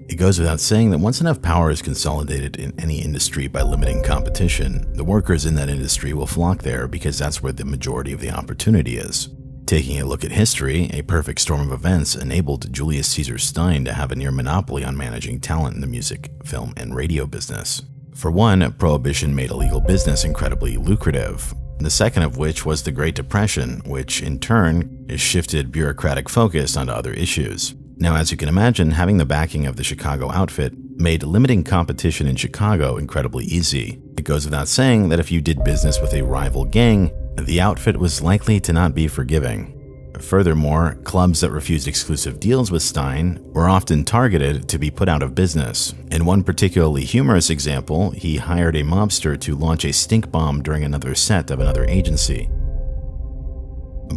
It goes without saying that once enough power is consolidated in any industry by limiting competition, the workers in that industry will flock there because that's where the majority of the opportunity is. Taking a look at history, a perfect storm of events enabled Julius Caesar Stein to have a near monopoly on managing talent in the music, film, and radio business. For one, prohibition made illegal business incredibly lucrative. The second of which was the Great Depression, which in turn shifted bureaucratic focus onto other issues. Now, as you can imagine, having the backing of the Chicago outfit made limiting competition in Chicago incredibly easy. It goes without saying that if you did business with a rival gang, the outfit was likely to not be forgiving. Furthermore, clubs that refused exclusive deals with Stein were often targeted to be put out of business. In one particularly humorous example, he hired a mobster to launch a stink bomb during another set of another agency.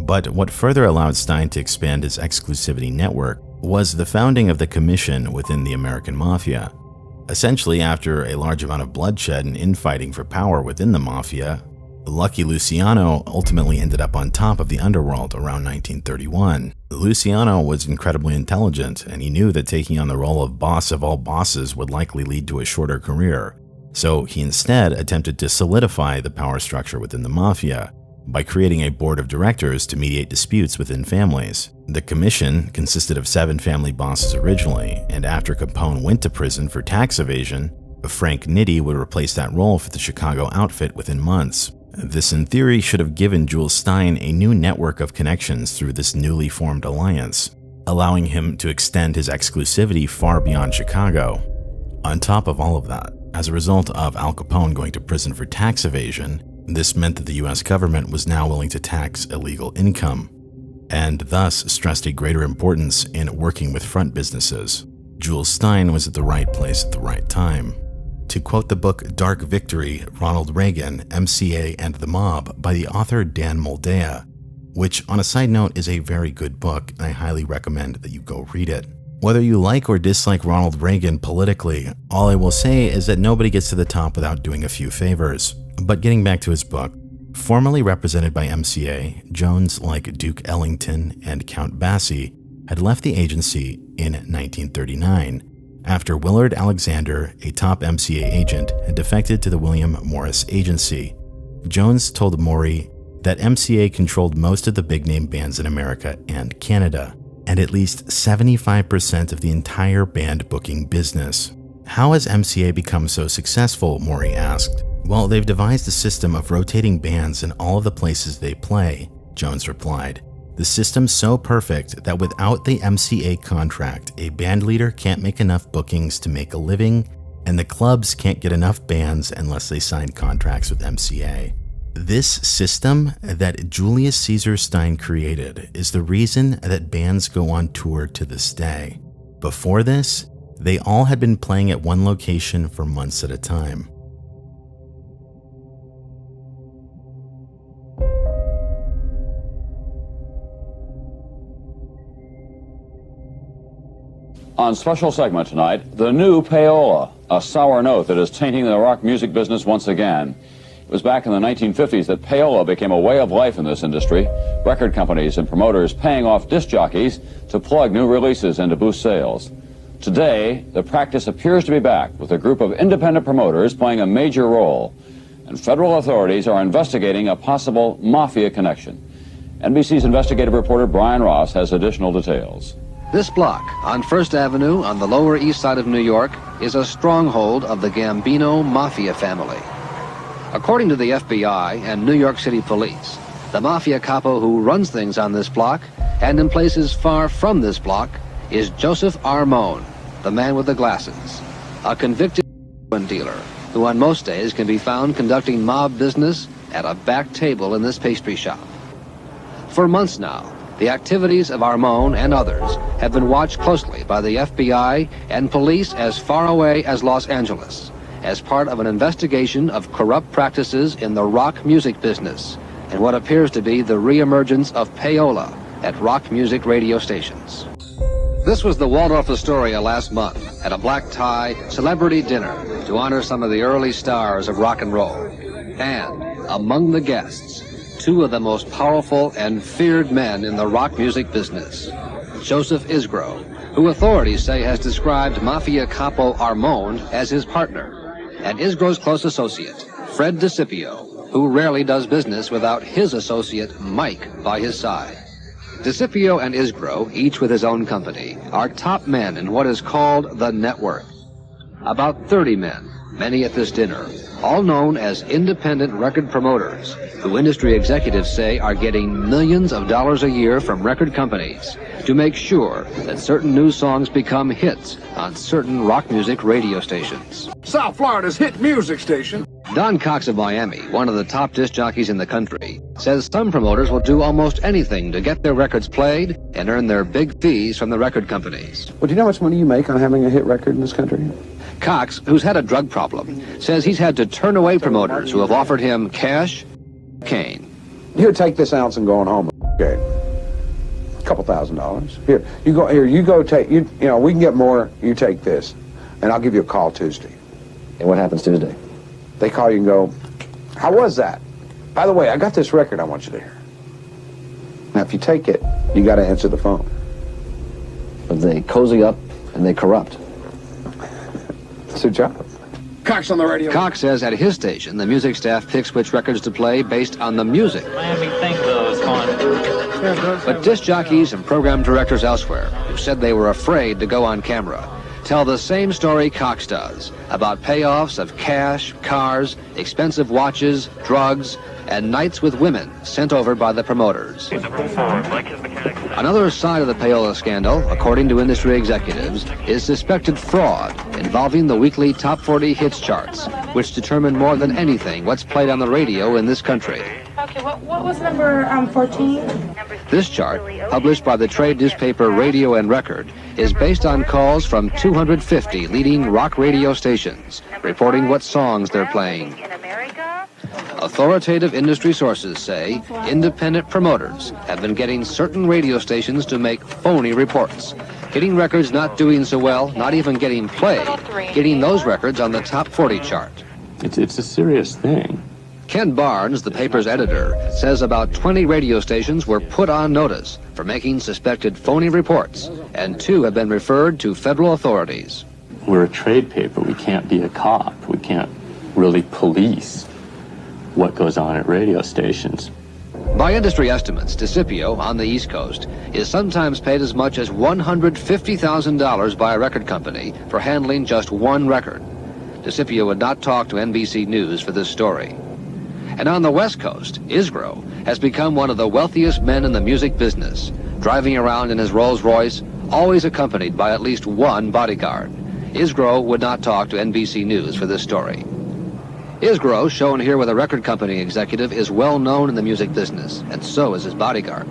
But what further allowed Stein to expand his exclusivity network was the founding of the Commission within the American Mafia. Essentially, after a large amount of bloodshed and infighting for power within the Mafia, Lucky Luciano ultimately ended up on top of the underworld around 1931. Luciano was incredibly intelligent, and he knew that taking on the role of boss of all bosses would likely lead to a shorter career. So he instead attempted to solidify the power structure within the Mafia by creating a board of directors to mediate disputes within families. The commission consisted of 7 family bosses originally, and after Capone went to prison for tax evasion, Frank Nitti would replace that role for the Chicago outfit within months. This, in theory, should have given Jules Stein a new network of connections through this newly formed alliance, allowing him to extend his exclusivity far beyond Chicago. On top of all of that, as a result of Al Capone going to prison for tax evasion, this meant that the US government was now willing to tax illegal income, and thus stressed a greater importance in working with front businesses. Jules Stein was at the right place at the right time. To quote the book Dark Victory, Ronald Reagan, MCA and the Mob by the author Dan Moldea, which on a side note is a very good book, and I highly recommend that you go read it. Whether you like or dislike Ronald Reagan politically, all I will say is that nobody gets to the top without doing a few favors. But getting back to his book, formerly represented by MCA, Jones, like Duke Ellington and Count Basie, had left the agency in 1939 after Willard Alexander, a top MCA agent, had defected to the William Morris Agency. Jones told Morey that MCA controlled most of the big-name bands in America and Canada, and at least 75% of the entire band booking business. How has MCA become so successful, Morey asked. Well, they've devised a system of rotating bands in all of the places they play, Jones replied. The system's so perfect that without the MCA contract, a band leader can't make enough bookings to make a living, and the clubs can't get enough bands unless they sign contracts with MCA. This system that Julius Caesar Stein created is the reason that bands go on tour to this day. Before this, they all had been playing at one location for months at a time. On special segment tonight, the new payola, a sour note that is tainting the rock music business once again. It was back in the 1950s that payola became a way of life in this industry, record companies and promoters paying off disc jockeys to plug new releases and to boost sales. Today, the practice appears to be back, with a group of independent promoters playing a major role. And federal authorities are investigating a possible mafia connection. NBC's investigative reporter Brian Ross has additional details. This block on First Avenue on the Lower East Side of New York is a stronghold of the Gambino Mafia family. According to the FBI and New York City Police, the Mafia capo who runs things on this block, and in places far from this block, is Joseph Armone, the man with the glasses, a convicted dealer who on most days can be found conducting mob business at a back table in this pastry shop. For months now, the activities of Armone and others have been watched closely by the FBI and police as far away as Los Angeles, as part of an investigation of corrupt practices in the rock music business and what appears to be the reemergence of payola at rock music radio stations. This was the Waldorf Astoria last month at a black tie celebrity dinner to honor some of the early stars of rock and roll. And among the guests, two of the most powerful and feared men in the rock music business. Joseph Isgro, who authorities say has described Mafia capo Armone as his partner, and Isgro's close associate, Fred DeCipio, who rarely does business without his associate, Mike, by his side. DeCipio and Isgro, each with his own company, are top men in what is called the network. About 30 men, many at this dinner, all known as independent record promoters, who industry executives say are getting millions of dollars a year from record companies to make sure that certain new songs become hits on certain rock music radio stations. South Florida's hit music station. Don Cox of Miami, one of the top disc jockeys in the country, says some promoters will do almost anything to get their records played and earn their big fees from the record companies. Well, do you know how much money you make on having a hit record in this country? Cox, who's had a drug problem, says he's had to turn away promoters who have offered him cash, cane. Here, take this ounce and going home. Okay. A couple $1,000. Here, you go take, you know, we can get more, you take this, and I'll give you a call Tuesday. And what happens Tuesday? They call you and go, how was that? By the way, I got this record I want you to hear. Now, if you take it, you got to answer the phone. But they cozy up and they corrupt. It's their job. Cox on the radio. Cox says at his station, the music staff picks which records to play based on the music. Miami think those fun. But disc jockeys and program directors elsewhere, who said they were afraid to go on camera, tell the same story Cox does about payoffs of cash, cars, expensive watches, drugs, and nights with women sent over by the promoters. Another side of the payola scandal, according to industry executives, is suspected fraud involving the weekly Top 40 hits charts, which determine more than anything what's played on the radio in this country. Okay, what was number 14? This chart, published by the trade newspaper Radio and Record, is based on calls from 250 leading rock radio stations, reporting what songs they're playing. Authoritative industry sources say independent promoters have been getting certain radio stations to make phony reports, getting records not doing so well, not even getting played, getting those records on the Top 40 chart. It's a serious thing. Ken Barnes, the paper's editor, says about 20 radio stations were put on notice for making suspected phony reports, and 2 have been referred to federal authorities. We're a trade paper. We can't be a cop. We can't really police what goes on at radio stations. By industry estimates, DeCipio, on the East Coast, is sometimes paid as much as $150,000 by a record company for handling just one record. DeCipio would not talk to NBC News for this story. And on the West Coast, Isgro has become one of the wealthiest men in the music business, driving around in his Rolls-Royce, always accompanied by at least one bodyguard. Isgro would not talk to NBC News for this story. Isgro, shown here with a record company executive, is well known in the music business, and so is his bodyguard.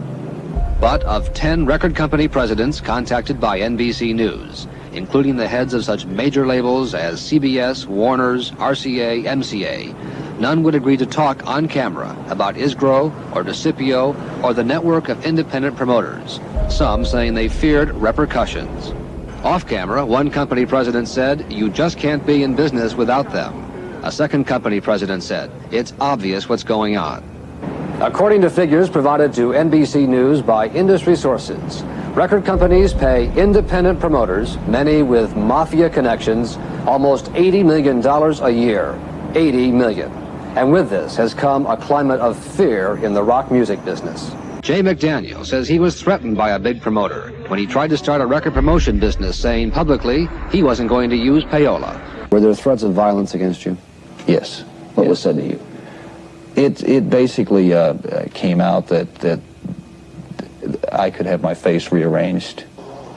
But of 10 record company presidents contacted by NBC News, including the heads of such major labels as CBS, Warner's, RCA, MCA, none would agree to talk on camera about Isgro or DeCipio or the network of independent promoters, some saying they feared repercussions. Off camera, one company president said, "You just can't be in business without them." A second company president said, "It's obvious what's going on." According to figures provided to NBC News by industry sources, Record companies pay independent promoters, many with mafia connections, almost $80 million a year. $80 million. And with this has come a climate of fear in the rock music business. Jay McDaniel says he was threatened by a big promoter when he tried to start a record promotion business, saying publicly he wasn't going to use payola. Were there threats of violence against you? Yes. What was said to you? It basically came out that I could have my face rearranged.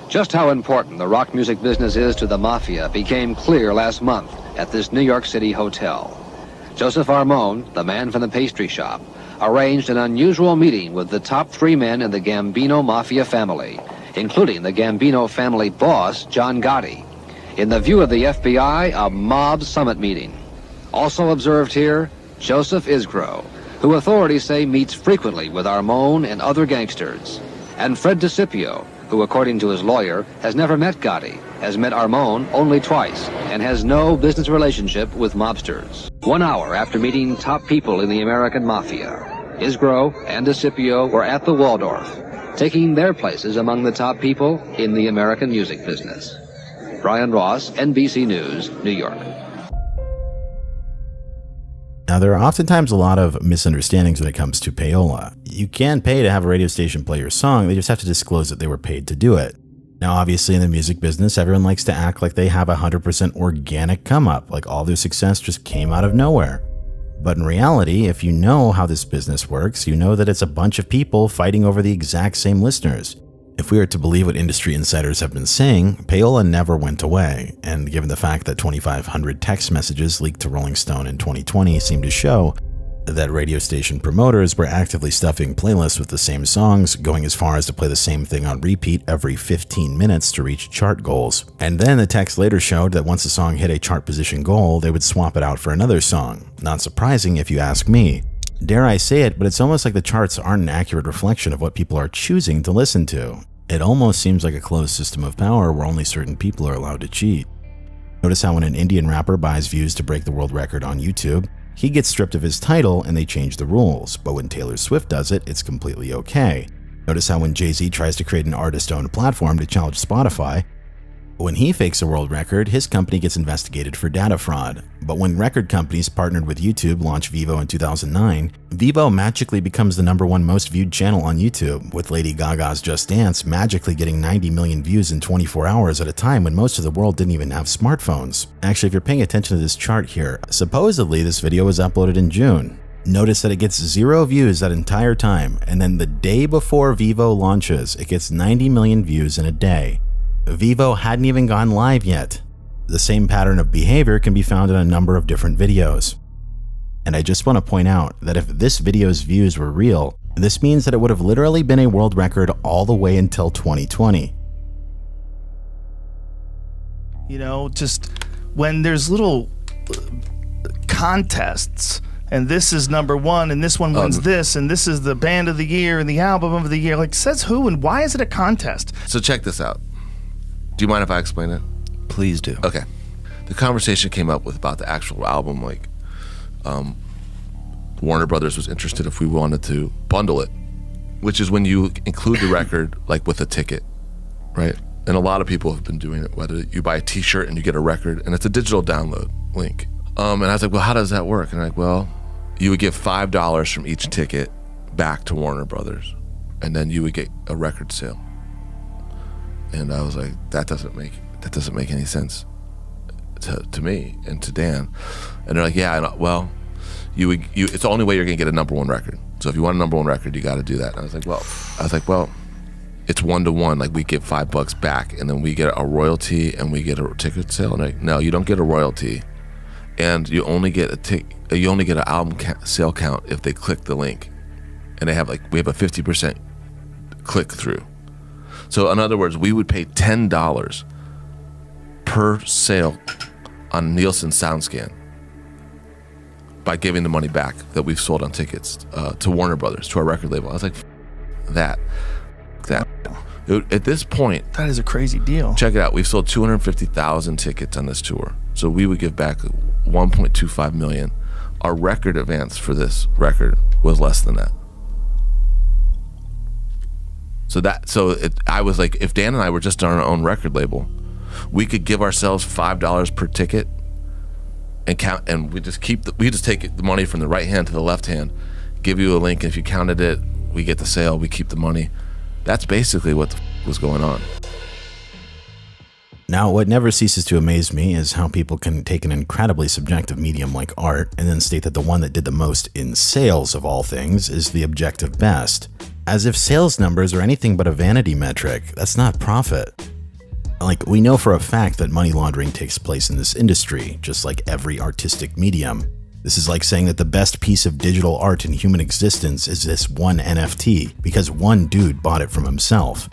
Just how important the rock music business is to the mafia became clear last month at this New York City hotel. Joseph Armone, the man from the pastry shop, arranged an unusual meeting with the top 3 men in the Gambino mafia family, including the Gambino family boss, John Gotti. In the view of the FBI, a mob summit meeting. Also observed here, Joseph Isgro, who authorities say meets frequently with Armone and other gangsters, and Fred DeCipio, who, according to his lawyer, has never met Gotti, has met Armone only twice, and has no business relationship with mobsters. 1 hour after meeting top people in the American Mafia, Isgro and DeCipio were at the Waldorf, taking their places among the top people in the American music business. Brian Ross, NBC News, New York. Now, there are oftentimes a lot of misunderstandings when it comes to payola. You can pay to have a radio station play your song, they just have to disclose that they were paid to do it. Now, obviously, in the music business, everyone likes to act like they have a 100% organic come-up, like all their success just came out of nowhere. But in reality, if you know how this business works, you know that it's a bunch of people fighting over the exact same listeners. If we are to believe what industry insiders have been saying, payola never went away, and given the fact that 2,500 text messages leaked to Rolling Stone in 2020 seem to show that radio station promoters were actively stuffing playlists with the same songs, going as far as to play the same thing on repeat every 15 minutes to reach chart goals. And then the text later showed that once a song hit a chart position goal, they would swap it out for another song. Not surprising if you ask me. Dare I say it, but it's almost like the charts aren't an accurate reflection of what people are choosing to listen to. It almost seems like a closed system of power where only certain people are allowed to cheat. Notice how when an Indian rapper buys views to break the world record on YouTube, he gets stripped of his title and they change the rules, but when Taylor Swift does it, it's completely okay. Notice how when Jay-Z tries to create an artist-owned platform to challenge Spotify, when he fakes a world record, his company gets investigated for data fraud. But when record companies partnered with YouTube launched Vevo in 2009, Vevo magically becomes the #1 most viewed channel on YouTube, with Lady Gaga's Just Dance magically getting 90 million views in 24 hours at a time when most of the world didn't even have smartphones. Actually, if you're paying attention to this chart here, supposedly this video was uploaded in June. Notice that it gets 0 views that entire time, and then the day before Vevo launches, it gets 90 million views in a day. Vevo hadn't even gone live yet. The same pattern of behavior can be found in a number of different videos. And I just want to point out that if this video's views were real, this means that it would have literally been a world record all the way until 2020. You know, just when there's little contests, and this is #1, and this one wins this, and this is the band of the year and the album of the year, like says who and why is it a contest? So check this out. Do you mind if I explain it? Please do. Okay. The conversation came up with about the actual album, like Warner Brothers was interested if we wanted to bundle it, which is when you include the record like with a ticket, right? And a lot of people have been doing it, whether you buy a t-shirt and you get a record and it's a digital download link. And I was like, well, how does that work? And I'm like, well, you would give $5 from each ticket back to Warner Brothers, and then you would get a record sale. And I was like, that doesn't make any sense to me and to Dan. And they're like, yeah, well, it's the only way you're gonna get a #1 record. So if you want a #1 record, you got to do that. And I was like, well, it's 1-to-1. Like we get $5 back, and then we get a royalty, and we get a ticket sale. And like, no, you don't get a royalty, and you only get an album sale count if they click the link, and we have a 50% click through. So in other words, we would pay $10 per sale on Nielsen SoundScan by giving the money back that we've sold on tickets to Warner Brothers, to our record label. I was like, that. At this point, that is a crazy deal. Check it out. We've sold 250,000 tickets on this tour. So we would give back $1.25 million. Our record advance for this record was less than that. I was like, if Dan and I were just on our own record label, we could give ourselves $5 per ticket and count, and we just take the money from the right hand to the left hand, give you a link, and if you counted it, we get the sale, we keep the money. That's basically what was going on. Now, what never ceases to amaze me is how people can take an incredibly subjective medium like art and then state that the one that did the most in sales of all things is the objective best. As if sales numbers are anything but a vanity metric. That's not profit. Like, we know for a fact that money laundering takes place in this industry, just like every artistic medium. This is like saying that the best piece of digital art in human existence is this one NFT, because one dude bought it from himself.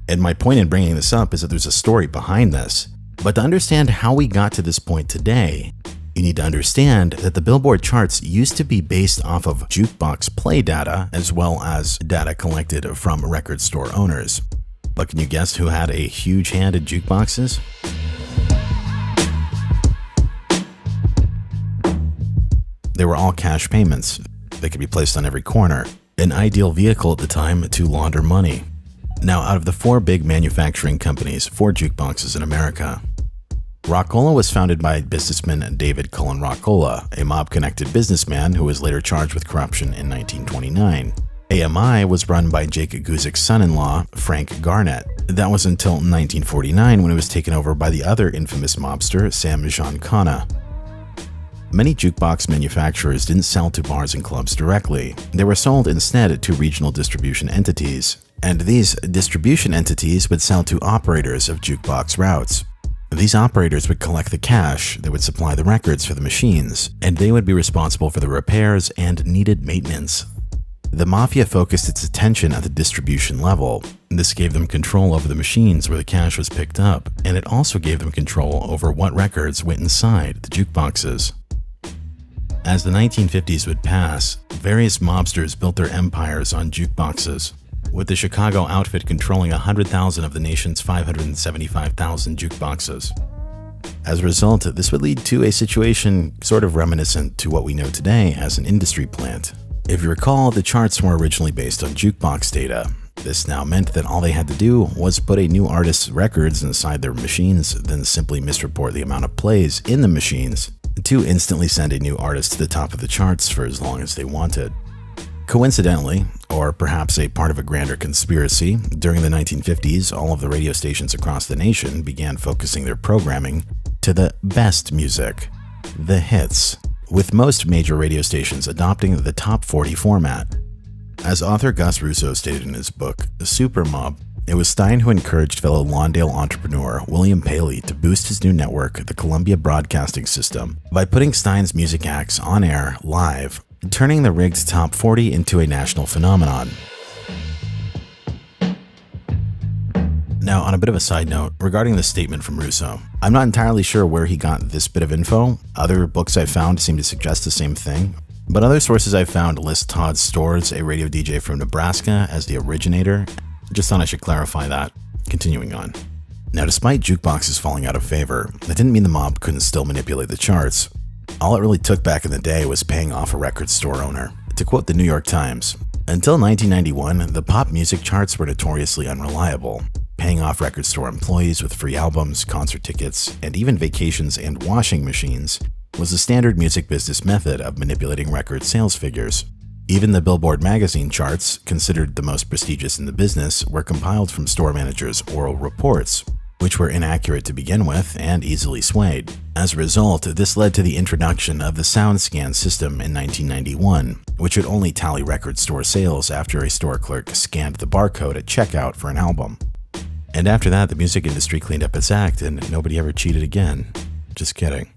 And my point in bringing this up is that there's a story behind this. But to understand how we got to this point today, you need to understand that the Billboard charts used to be based off of jukebox play data as well as data collected from record store owners. But can you guess who had a huge hand in jukeboxes? They were all cash payments. They could be placed on every corner. An ideal vehicle at the time to launder money. Now, out of the 4 big manufacturing companies for jukeboxes in America, Rockola was founded by businessman David Cullen Rockola, a mob-connected businessman who was later charged with corruption in 1929. AMI was run by Jake Guzik's son-in-law, Frank Garnett. That was until 1949 when it was taken over by the other infamous mobster, Sam Giancana. Many jukebox manufacturers didn't sell to bars and clubs directly. They were sold instead to regional distribution entities. And these distribution entities would sell to operators of jukebox routes. These operators would collect the cash, they would supply the records for the machines, and they would be responsible for the repairs and needed maintenance. The mafia focused its attention at the distribution level. This gave them control over the machines where the cash was picked up, and it also gave them control over what records went inside the jukeboxes. As the 1950s would pass, various mobsters built their empires on jukeboxes, with the Chicago outfit controlling 100,000 of the nation's 575,000 jukeboxes. As a result, this would lead to a situation sort of reminiscent to what we know today as an industry plant. If you recall, the charts were originally based on jukebox data. This now meant that all they had to do was put a new artist's records inside their machines, then simply misreport the amount of plays in the machines to instantly send a new artist to the top of the charts for as long as they wanted. Coincidentally, or perhaps a part of a grander conspiracy, during the 1950s, all of the radio stations across the nation began focusing their programming to the best music, the hits, with most major radio stations adopting the top 40 format. As author Gus Russo stated in his book, Super Mob, it was Stein who encouraged fellow Lawndale entrepreneur William Paley to boost his new network, the Columbia Broadcasting System, by putting Stein's music acts on air live, turning the rigged top 40 into a national phenomenon. Now, on a bit of a side note, regarding this statement from Russo, I'm not entirely sure where he got this bit of info. Other books I've found seem to suggest the same thing, but other sources I've found list Todd Storrs, a radio DJ from Nebraska, as the originator. Just thought I should clarify that. Continuing on. Now, despite jukeboxes falling out of favor, that didn't mean the mob couldn't still manipulate the charts. All it really took back in the day was paying off a record store owner. To quote the New York Times, until 1991, the pop music charts were notoriously unreliable. Paying off record store employees with free albums, concert tickets, and even vacations and washing machines was the standard music business method of manipulating record sales figures. Even the Billboard magazine charts, considered the most prestigious in the business, were compiled from store managers' oral reports, which were inaccurate to begin with and easily swayed. As a result, this led to the introduction of the SoundScan system in 1991, which would only tally record store sales after a store clerk scanned the barcode at checkout for an album. And after that, the music industry cleaned up its act and nobody ever cheated again. Just kidding.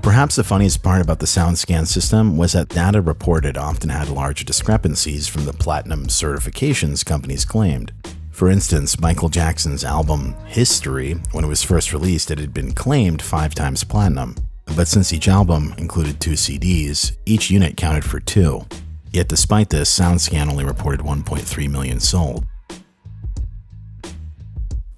Perhaps the funniest part about the SoundScan system was that data reported often had large discrepancies from the platinum certifications companies claimed. For instance, Michael Jackson's album History, when it was first released, it had been claimed 5 times platinum. But since each album included 2 CDs, each unit counted for 2. Yet despite this, SoundScan only reported 1.3 million sold.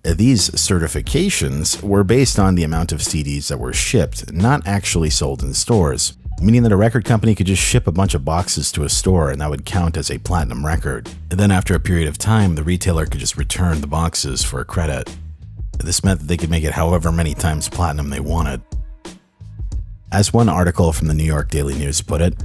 These certifications were based on the amount of CDs that were shipped, not actually sold in stores. meaning that a record company could just ship a bunch of boxes to a store and that would count as a platinum record. And then after a period of time, the retailer could just return the boxes for a credit. This meant that they could make it however many times platinum they wanted. As one article from the New York Daily News put it,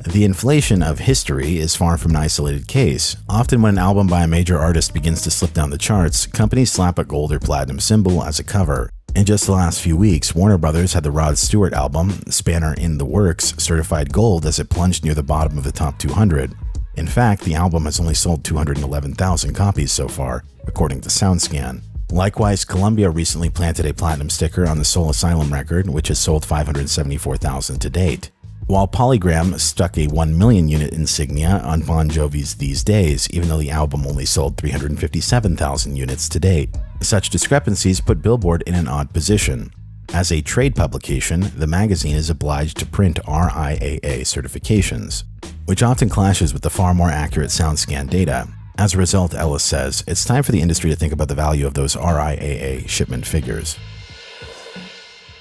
the inflation of history is far from an isolated case. Often when an album by a major artist begins to slip down the charts, companies slap a gold or platinum symbol as a cover. In just the last few weeks, Warner Brothers had the Rod Stewart album, Spanner in the Works, certified gold as it plunged near the bottom of the top 200. In fact, the album has only sold 211,000 copies so far, according to SoundScan. Likewise, Columbia recently planted a platinum sticker on the Soul Asylum record, which has sold 574,000 to date. While Polygram stuck a 1 million unit insignia on Bon Jovi's These Days, even though the album only sold 357,000 units to date. Such discrepancies put Billboard in an odd position. As a trade publication, the magazine is obliged to print RIAA certifications, which often clashes with the far more accurate SoundScan data. As a result, Ellis says, it's time for the industry to think about the value of those RIAA shipment figures.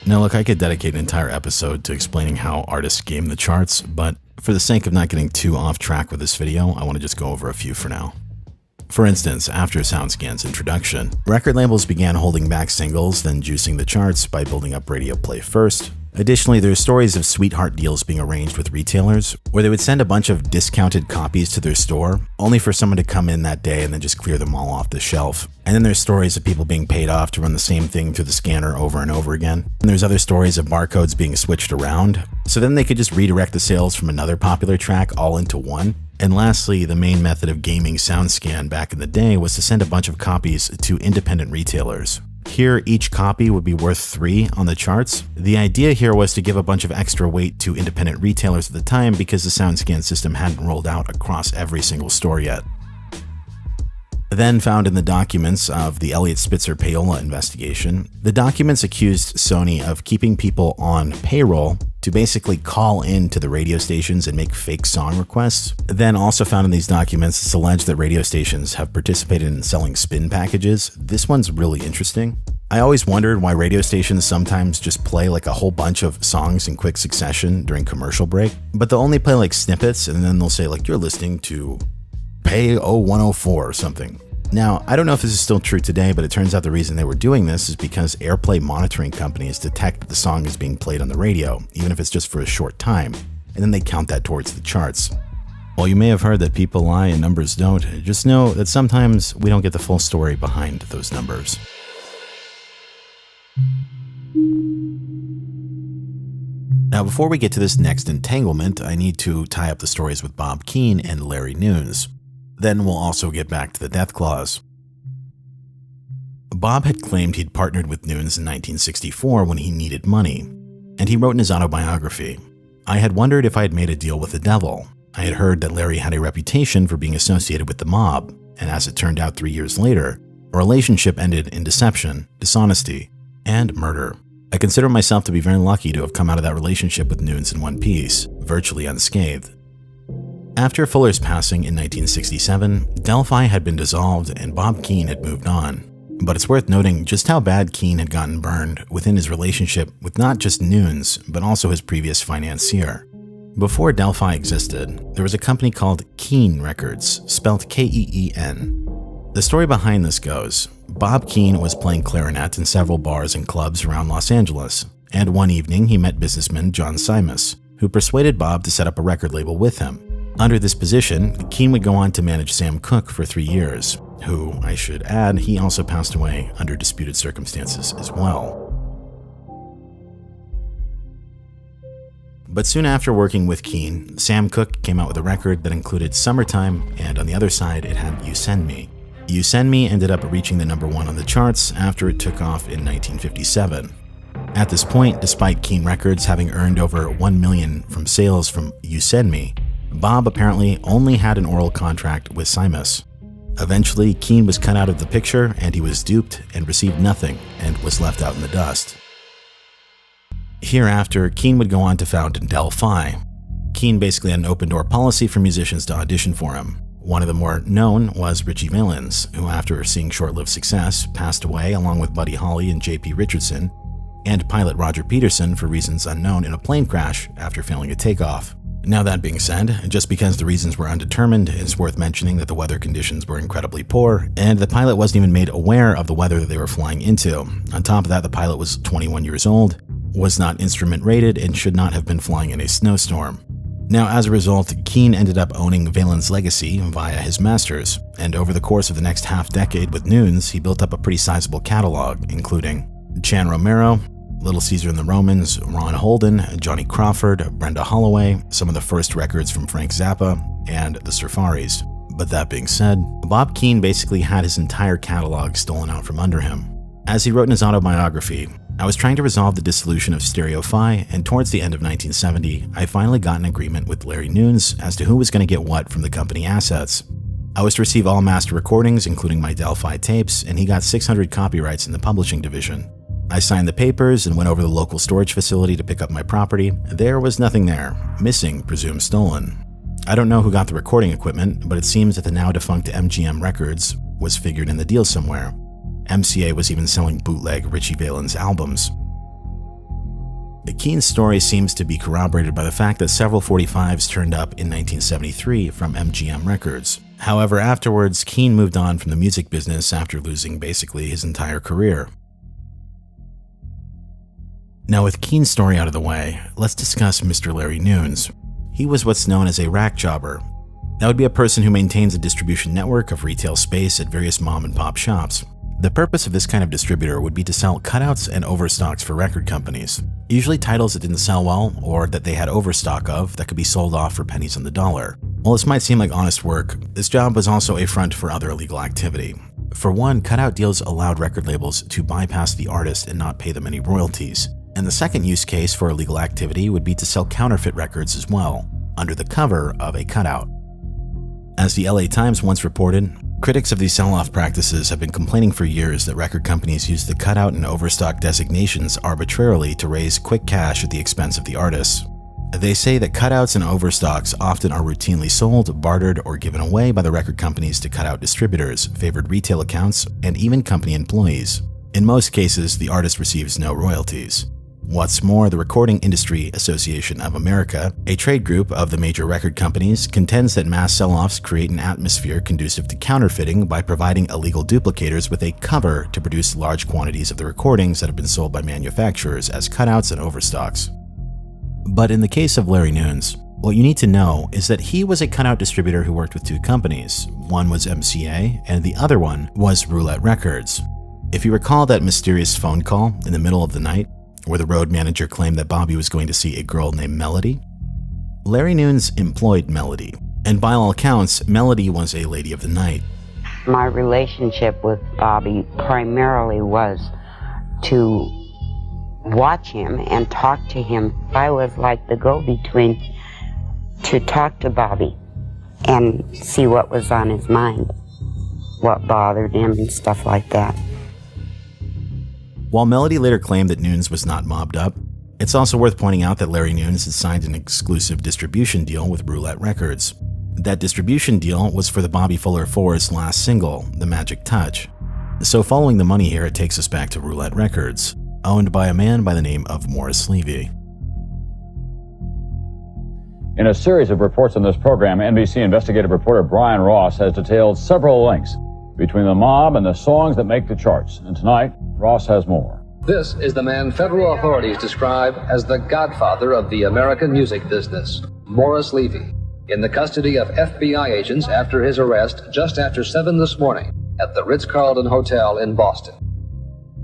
Now look, I could dedicate an entire episode to explaining how artists game the charts, but for the sake of not getting too off track with this video, I want to just go over a few for now. For instance, after SoundScan's introduction, record labels began holding back singles, then juicing the charts by building up radio play first. Additionally, there are stories of sweetheart deals being arranged with retailers, where they would send a bunch of discounted copies to their store, only for someone to come in that day and then just clear them all off the shelf. And then there's stories of people being paid off to run the same thing through the scanner over and over again. And there's other stories of barcodes being switched around, so then they could just redirect the sales from another popular track all into one. And lastly, the main method of gaming SoundScan back in the day was to send a bunch of copies to independent retailers. Here, each copy would be worth 3 on the charts. The idea here was to give a bunch of extra weight to independent retailers at the time because the SoundScan system hadn't rolled out across every single store yet. Then found in the documents of the Elliot Spitzer payola investigation, the documents accused Sony of keeping people on payroll to basically call in to the radio stations and make fake song requests. Then also found in these documents, it's alleged that radio stations have participated in selling spin packages. This one's really interesting. I always wondered why radio stations sometimes just play like a whole bunch of songs in quick succession during commercial break, but they'll only play like snippets and then they'll say like, you're listening to Pay 0104 or something. Now, I don't know if this is still true today, but it turns out the reason they were doing this is because airplay monitoring companies detect that the song is being played on the radio, even if it's just for a short time, and then they count that towards the charts. While you may have heard that people lie and numbers don't, just know that sometimes we don't get the full story behind those numbers. Now, before we get to this next entanglement, I need to tie up the stories with Bob Keane and Larry Nunes. Then we'll also get back to the death clause. Bob had claimed he'd partnered with Nunes in 1964 when he needed money, and he wrote in his autobiography, "I had wondered if I had made a deal with the devil. I had heard that Larry had a reputation for being associated with the mob, and as it turned out 3 years later, a relationship ended in deception, dishonesty, and murder. I consider myself to be very lucky to have come out of that relationship with Nunes in one piece, virtually unscathed." After Fuller's passing in 1967, Delphi had been dissolved and Bob Keane had moved on. But it's worth noting just how bad Keane had gotten burned within his relationship with not just Nunes, but also his previous financier. Before Delphi existed, there was a company called Keane Records, spelled K-E-E-N. The story behind this goes, Bob Keane was playing clarinet in several bars and clubs around Los Angeles, and one evening he met businessman John Simus, who persuaded Bob to set up a record label with him. Under this position, Keane would go on to manage Sam Cooke for 3 years, who, I should add, he also passed away under disputed circumstances as well. But soon after working with Keane, Sam Cooke came out with a record that included Summertime, and on the other side it had You Send Me. You Send Me ended up reaching the #1 on the charts after it took off in 1957. At this point, despite Keane Records having earned over $1 million from sales from You Send Me, Bob apparently only had an oral contract with Simus. Eventually, Keane was cut out of the picture and he was duped and received nothing and was left out in the dust. Hereafter, Keane would go on to found Delphi. Keane basically had an open-door policy for musicians to audition for him. One of the more known was Richie Valens, who after seeing short-lived success, passed away along with Buddy Holly and J.P. Richardson, and pilot Roger Peterson for reasons unknown in a plane crash after failing a takeoff. Now that being said, just because the reasons were undetermined, it's worth mentioning that the weather conditions were incredibly poor, and the pilot wasn't even made aware of the weather that they were flying into. On top of that, the pilot was 21 years old, was not instrument rated, and should not have been flying in a snowstorm. Now, as a result, Keane ended up owning Vaillan's legacy via his masters, and over the course of the next half-decade with Nunes, he built up a pretty sizable catalog, including Chan Romero, Little Caesar and the Romans, Ron Holden, Johnny Crawford, Brenda Holloway, some of the first records from Frank Zappa, and the Surfaris. But that being said, Bob Keane basically had his entire catalog stolen out from under him. As he wrote in his autobiography, I was trying to resolve the dissolution of Stereophi, and towards the end of 1970, I finally got an agreement with Larry Nunes as to who was going to get what from the company assets. I was to receive all master recordings, including my Delphi tapes, and he got 600 copyrights in the publishing division. I signed the papers and went over to the local storage facility to pick up my property. There was nothing there. Missing, presumed stolen. I don't know who got the recording equipment, but it seems that the now defunct MGM Records was figured in the deal somewhere. MCA was even selling bootleg Richie Valens albums. The Keane story seems to be corroborated by the fact that several 45s turned up in 1973 from MGM Records. However, afterwards, Keane moved on from the music business after losing basically his entire career. Now, with Keane's story out of the way, let's discuss Mr. Larry Nunes. He was what's known as a rack jobber. That would be a person who maintains a distribution network of retail space at various mom-and-pop shops. The purpose of this kind of distributor would be to sell cutouts and overstocks for record companies, usually titles that didn't sell well or that they had overstock of that could be sold off for pennies on the dollar. While this might seem like honest work, this job was also a front for other illegal activity. For one, cutout deals allowed record labels to bypass the artist and not pay them any royalties. And the second use case for illegal activity would be to sell counterfeit records as well, under the cover of a cutout. As the LA Times once reported, critics of these sell-off practices have been complaining for years that record companies use the cutout and overstock designations arbitrarily to raise quick cash at the expense of the artists. They say that cutouts and overstocks often are routinely sold, bartered, or given away by the record companies to cutout distributors, favored retail accounts, and even company employees. In most cases, the artist receives no royalties. What's more, the Recording Industry Association of America, a trade group of the major record companies, contends that mass sell-offs create an atmosphere conducive to counterfeiting by providing illegal duplicators with a cover to produce large quantities of the recordings that have been sold by manufacturers as cutouts and overstocks. But in the case of Larry Nunes, what you need to know is that he was a cutout distributor who worked with two companies. One was MCA, and the other one was Roulette Records. If you recall that mysterious phone call in the middle of the night, where the road manager claimed that Bobby was going to see a girl named Melody, Larry Nunes employed Melody, and by all accounts, Melody was a lady of the night. My relationship with Bobby primarily was to watch him and talk to him. I was like the go-between to talk to Bobby and see what was on his mind, what bothered him and stuff like that. While Melody later claimed that Nunes was not mobbed up, it's also worth pointing out that Larry Nunes had signed an exclusive distribution deal with Roulette Records. That distribution deal was for the Bobby Fuller 4's last single, The Magic Touch. So following the money here, it takes us back to Roulette Records, owned by a man by the name of Morris Levy. In a series of reports on this program, NBC investigative reporter Brian Ross has detailed several links between the mob and the songs that make the charts. And tonight, Ross has more. This is the man federal authorities describe as the godfather of the American music business, Morris Levy, in the custody of FBI agents after his arrest just after 7 this morning at the Ritz-Carlton Hotel in Boston.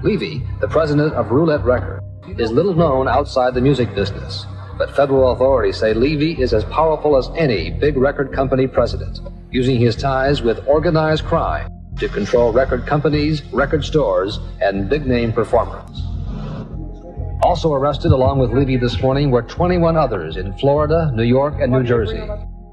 Levy, the president of Roulette Records, is little known outside the music business, but federal authorities say Levy is as powerful as any big record company president, using his ties with organized crime to control record companies, record stores, and big-name performers. Also arrested along with Levy this morning were 21 others in Florida, New York, and New Jersey,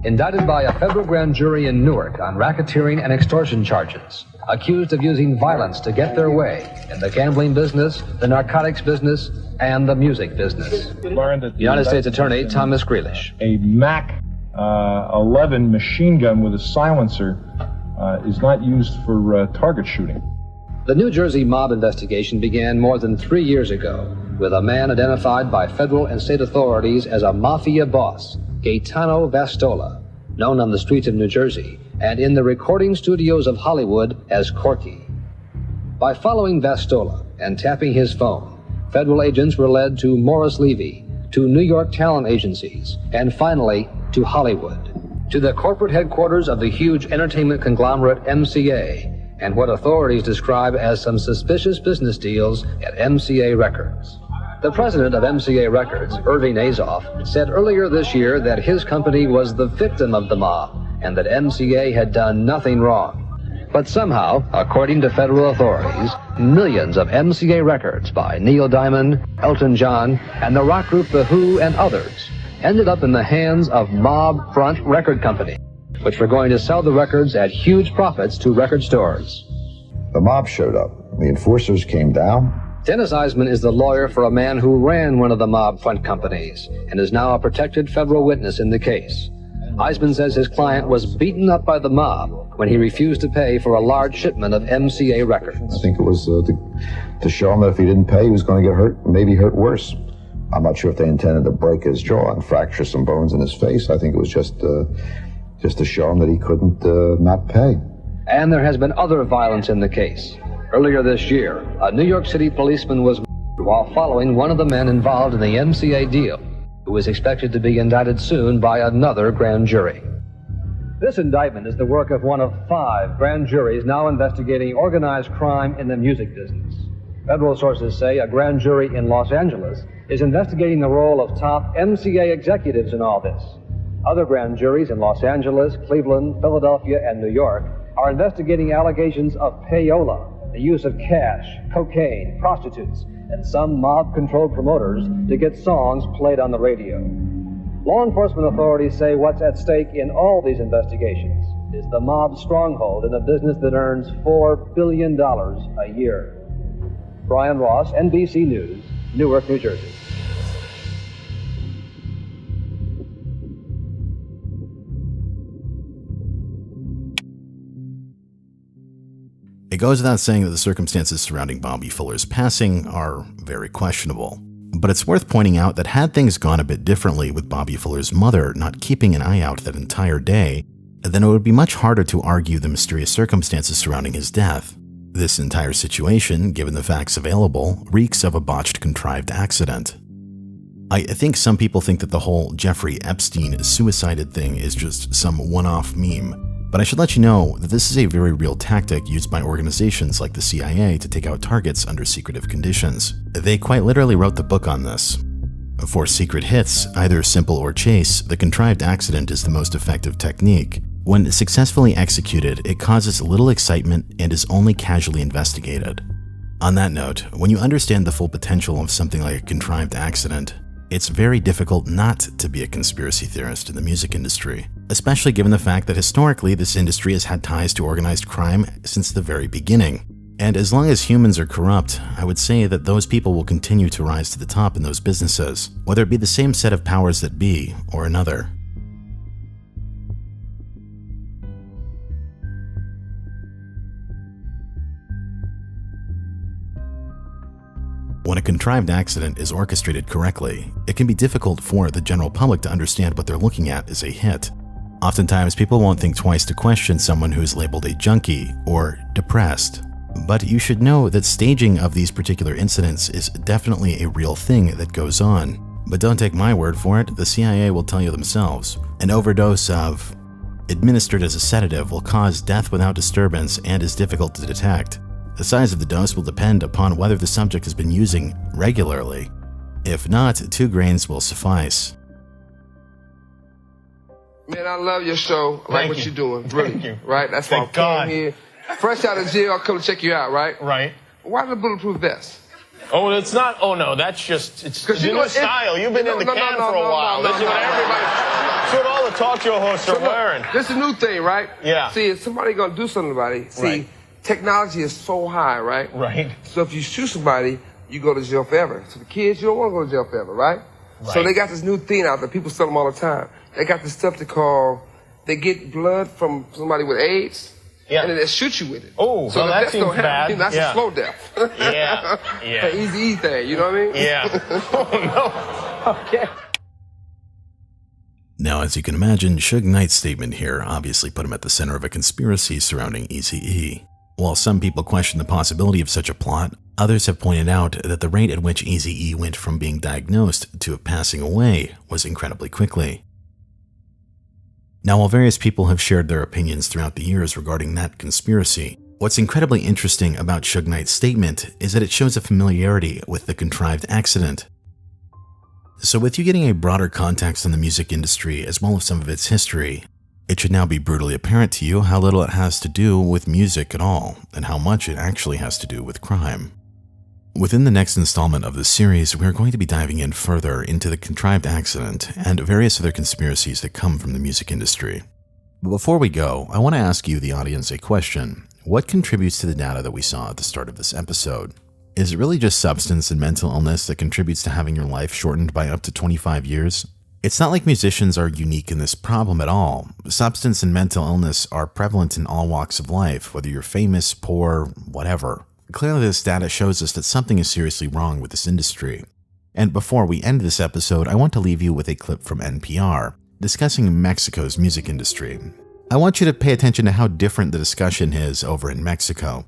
indicted by a federal grand jury in Newark on racketeering and extortion charges, accused of using violence to get their way in the gambling business, the narcotics business, and the music business. United States Attorney Thomas Grealish. A MAC 11 machine gun with a silencer is not used for target shooting. The New Jersey mob investigation began more than 3 years ago with a man identified by federal and state authorities as a mafia boss, Gaetano Vastola, known on the streets of New Jersey and in the recording studios of Hollywood as Corky. By following Vastola and tapping his phone, federal agents were led to Morris Levy, to New York talent agencies, and finally to Hollywood, to the corporate headquarters of the huge entertainment conglomerate MCA, and what authorities describe as some suspicious business deals at MCA Records. The president of MCA Records, Irving Azoff, said earlier this year that his company was the victim of the mob and that MCA had done nothing wrong. But somehow, according to federal authorities, millions of MCA records by Neil Diamond, Elton John, and the rock group The Who and others ended up in the hands of Mob Front Record Company, which were going to sell the records at huge profits to record stores. The mob showed up. The enforcers came down. Dennis Eisman is the lawyer for a man who ran one of the mob front companies and is now a protected federal witness in the case. Eisman says his client was beaten up by the mob when he refused to pay for a large shipment of MCA records. I think it was to show him that if he didn't pay, he was going to get hurt, maybe hurt worse. I'm not sure if they intended to break his jaw and fracture some bones in his face. I think it was just to show him that he couldn't not pay. And there has been other violence in the case. Earlier this year, a New York City policeman was murdered while following one of the men involved in the MCA deal, who is expected to be indicted soon by another grand jury. This indictment is the work of one of 5 grand juries now investigating organized crime in the music business. Federal sources say a grand jury in Los Angeles is investigating the role of top MCA executives in all this. Other grand juries in Los Angeles, Cleveland, Philadelphia, and New York are investigating allegations of payola, the use of cash, cocaine, prostitutes, and some mob-controlled promoters to get songs played on the radio. Law enforcement authorities say what's at stake in all these investigations is the mob's stronghold in a business that earns $4 billion a year. Brian Ross, NBC News, Newark, New Jersey. It goes without saying that the circumstances surrounding Bobby Fuller's passing are very questionable. But it's worth pointing out that had things gone a bit differently with Bobby Fuller's mother not keeping an eye out that entire day, then it would be much harder to argue the mysterious circumstances surrounding his death. This entire situation, given the facts available, reeks of a botched, contrived accident. I think some people think that the whole Jeffrey Epstein suicided thing is just some one-off meme. But I should let you know that this is a very real tactic used by organizations like the CIA to take out targets under secretive conditions. They quite literally wrote the book on this. For secret hits, either simple or chase, the contrived accident is the most effective technique. When successfully executed, it causes little excitement and is only casually investigated. On that note, when you understand the full potential of something like a contrived accident, it's very difficult not to be a conspiracy theorist in the music industry, especially given the fact that historically this industry has had ties to organized crime since the very beginning. And as long as humans are corrupt, I would say that those people will continue to rise to the top in those businesses, whether it be the same set of powers that be or another. When a contrived accident is orchestrated correctly, it can be difficult for the general public to understand what they're looking at as a hit. Oftentimes, people won't think twice to question someone who is labeled a junkie or depressed. But you should know that staging of these particular incidents is definitely a real thing that goes on. But don't take my word for it, the CIA will tell you themselves. An overdose of administered as a sedative will cause death without disturbance and is difficult to detect. The size of the dose will depend upon whether the subject has been using regularly. If not, 2 grains will suffice. Man, I love your show. I like what you're doing. Really. Thank you. Right? That's why I came here. Fresh out of jail, I'll come to check you out, right? Right. Why the bulletproof vest? Oh, it's not. Oh, no, that's just. It's new style. You've been in the can for a while. This is what everybody. That's what all the talk show hosts are wearing. This is a new thing, right? Yeah. See, if somebody gonna do something about it, see, technology is so high, right? Right. So if you shoot somebody, you go to jail forever. So the kids, you don't want to go to jail forever, right? So they got this new thing out there. People sell them all the time. They got this stuff they get blood from somebody with AIDS, and then they shoot you with it. Oh, so well, that seems don't happen. bad. That's a slow death. Yeah. An easy thing, you know what I mean? Yeah. Oh, no. Okay. Now, as you can imagine, Suge Knight's statement here obviously put him at the center of a conspiracy surrounding Eazy-E. While some people question the possibility of such a plot, others have pointed out that the rate at which Eazy-E went from being diagnosed to passing away was incredibly quickly. Now, while various people have shared their opinions throughout the years regarding that conspiracy, what's incredibly interesting about Suge Knight's statement is that it shows a familiarity with the contrived accident. So with you getting a broader context on the music industry as well as some of its history, it should now be brutally apparent to you how little it has to do with music at all, and how much it actually has to do with crime. Within the next installment of this series, we are going to be diving in further into the contrived accident and various other conspiracies that come from the music industry. But before we go, I want to ask you, the audience, a question. What contributes to the data that we saw at the start of this episode? Is it really just substance and mental illness that contributes to having your life shortened by up to 25 years? It's not like musicians are unique in this problem at all. Substance and mental illness are prevalent in all walks of life, whether you're famous, poor, whatever. Clearly, this data shows us that something is seriously wrong with this industry. And before we end this episode, I want to leave you with a clip from NPR discussing Mexico's music industry. I want you to pay attention to how different the discussion is over in Mexico.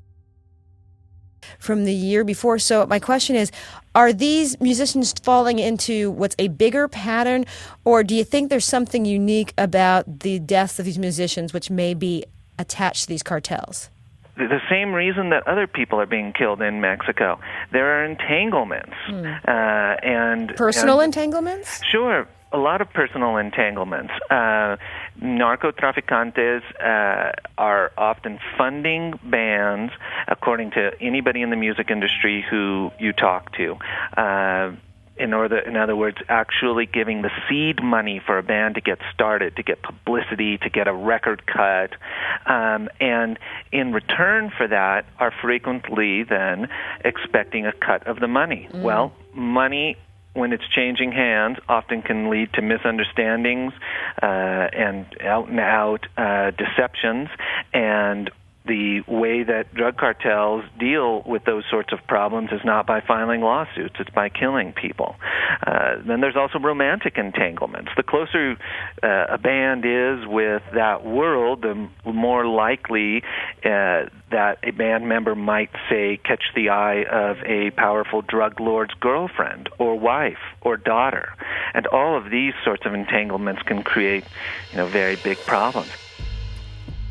From the year before. So my question is, are these musicians falling into what's a bigger pattern, or do you think there's something unique about the deaths of these musicians which may be attached to these cartels? The same reason that other people are being killed in Mexico. There are entanglements. And personal entanglements? Sure. A lot of personal entanglements. Narcotraficantes are often funding bands, according to anybody in the music industry who you talk to. In other words, actually giving the seed money for a band to get started, to get publicity, to get a record cut, and in return for that are frequently then expecting a cut of the money. Well, money, when it's changing hands, often can lead to misunderstandings and out-and-out deceptions, and the way that drug cartels deal with those sorts of problems is not by filing lawsuits, it's by killing people. Then there's also romantic entanglements. The closer a band is with that world, the more likely that a band member might, say, catch the eye of a powerful drug lord's girlfriend or wife or daughter. And all of these sorts of entanglements can create, very big problems.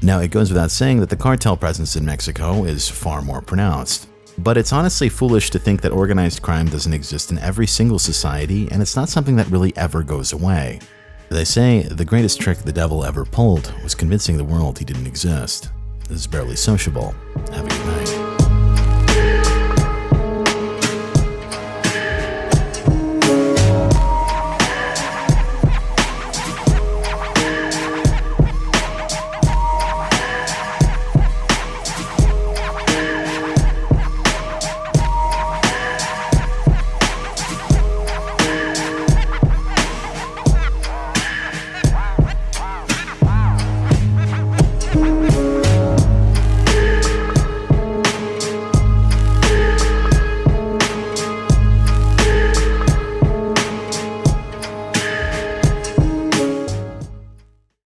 Now, it goes without saying that the cartel presence in Mexico is far more pronounced. But it's honestly foolish to think that organized crime doesn't exist in every single society, and it's not something that really ever goes away. They say the greatest trick the devil ever pulled was convincing the world he didn't exist. This is Barely Sociable. Have a good night.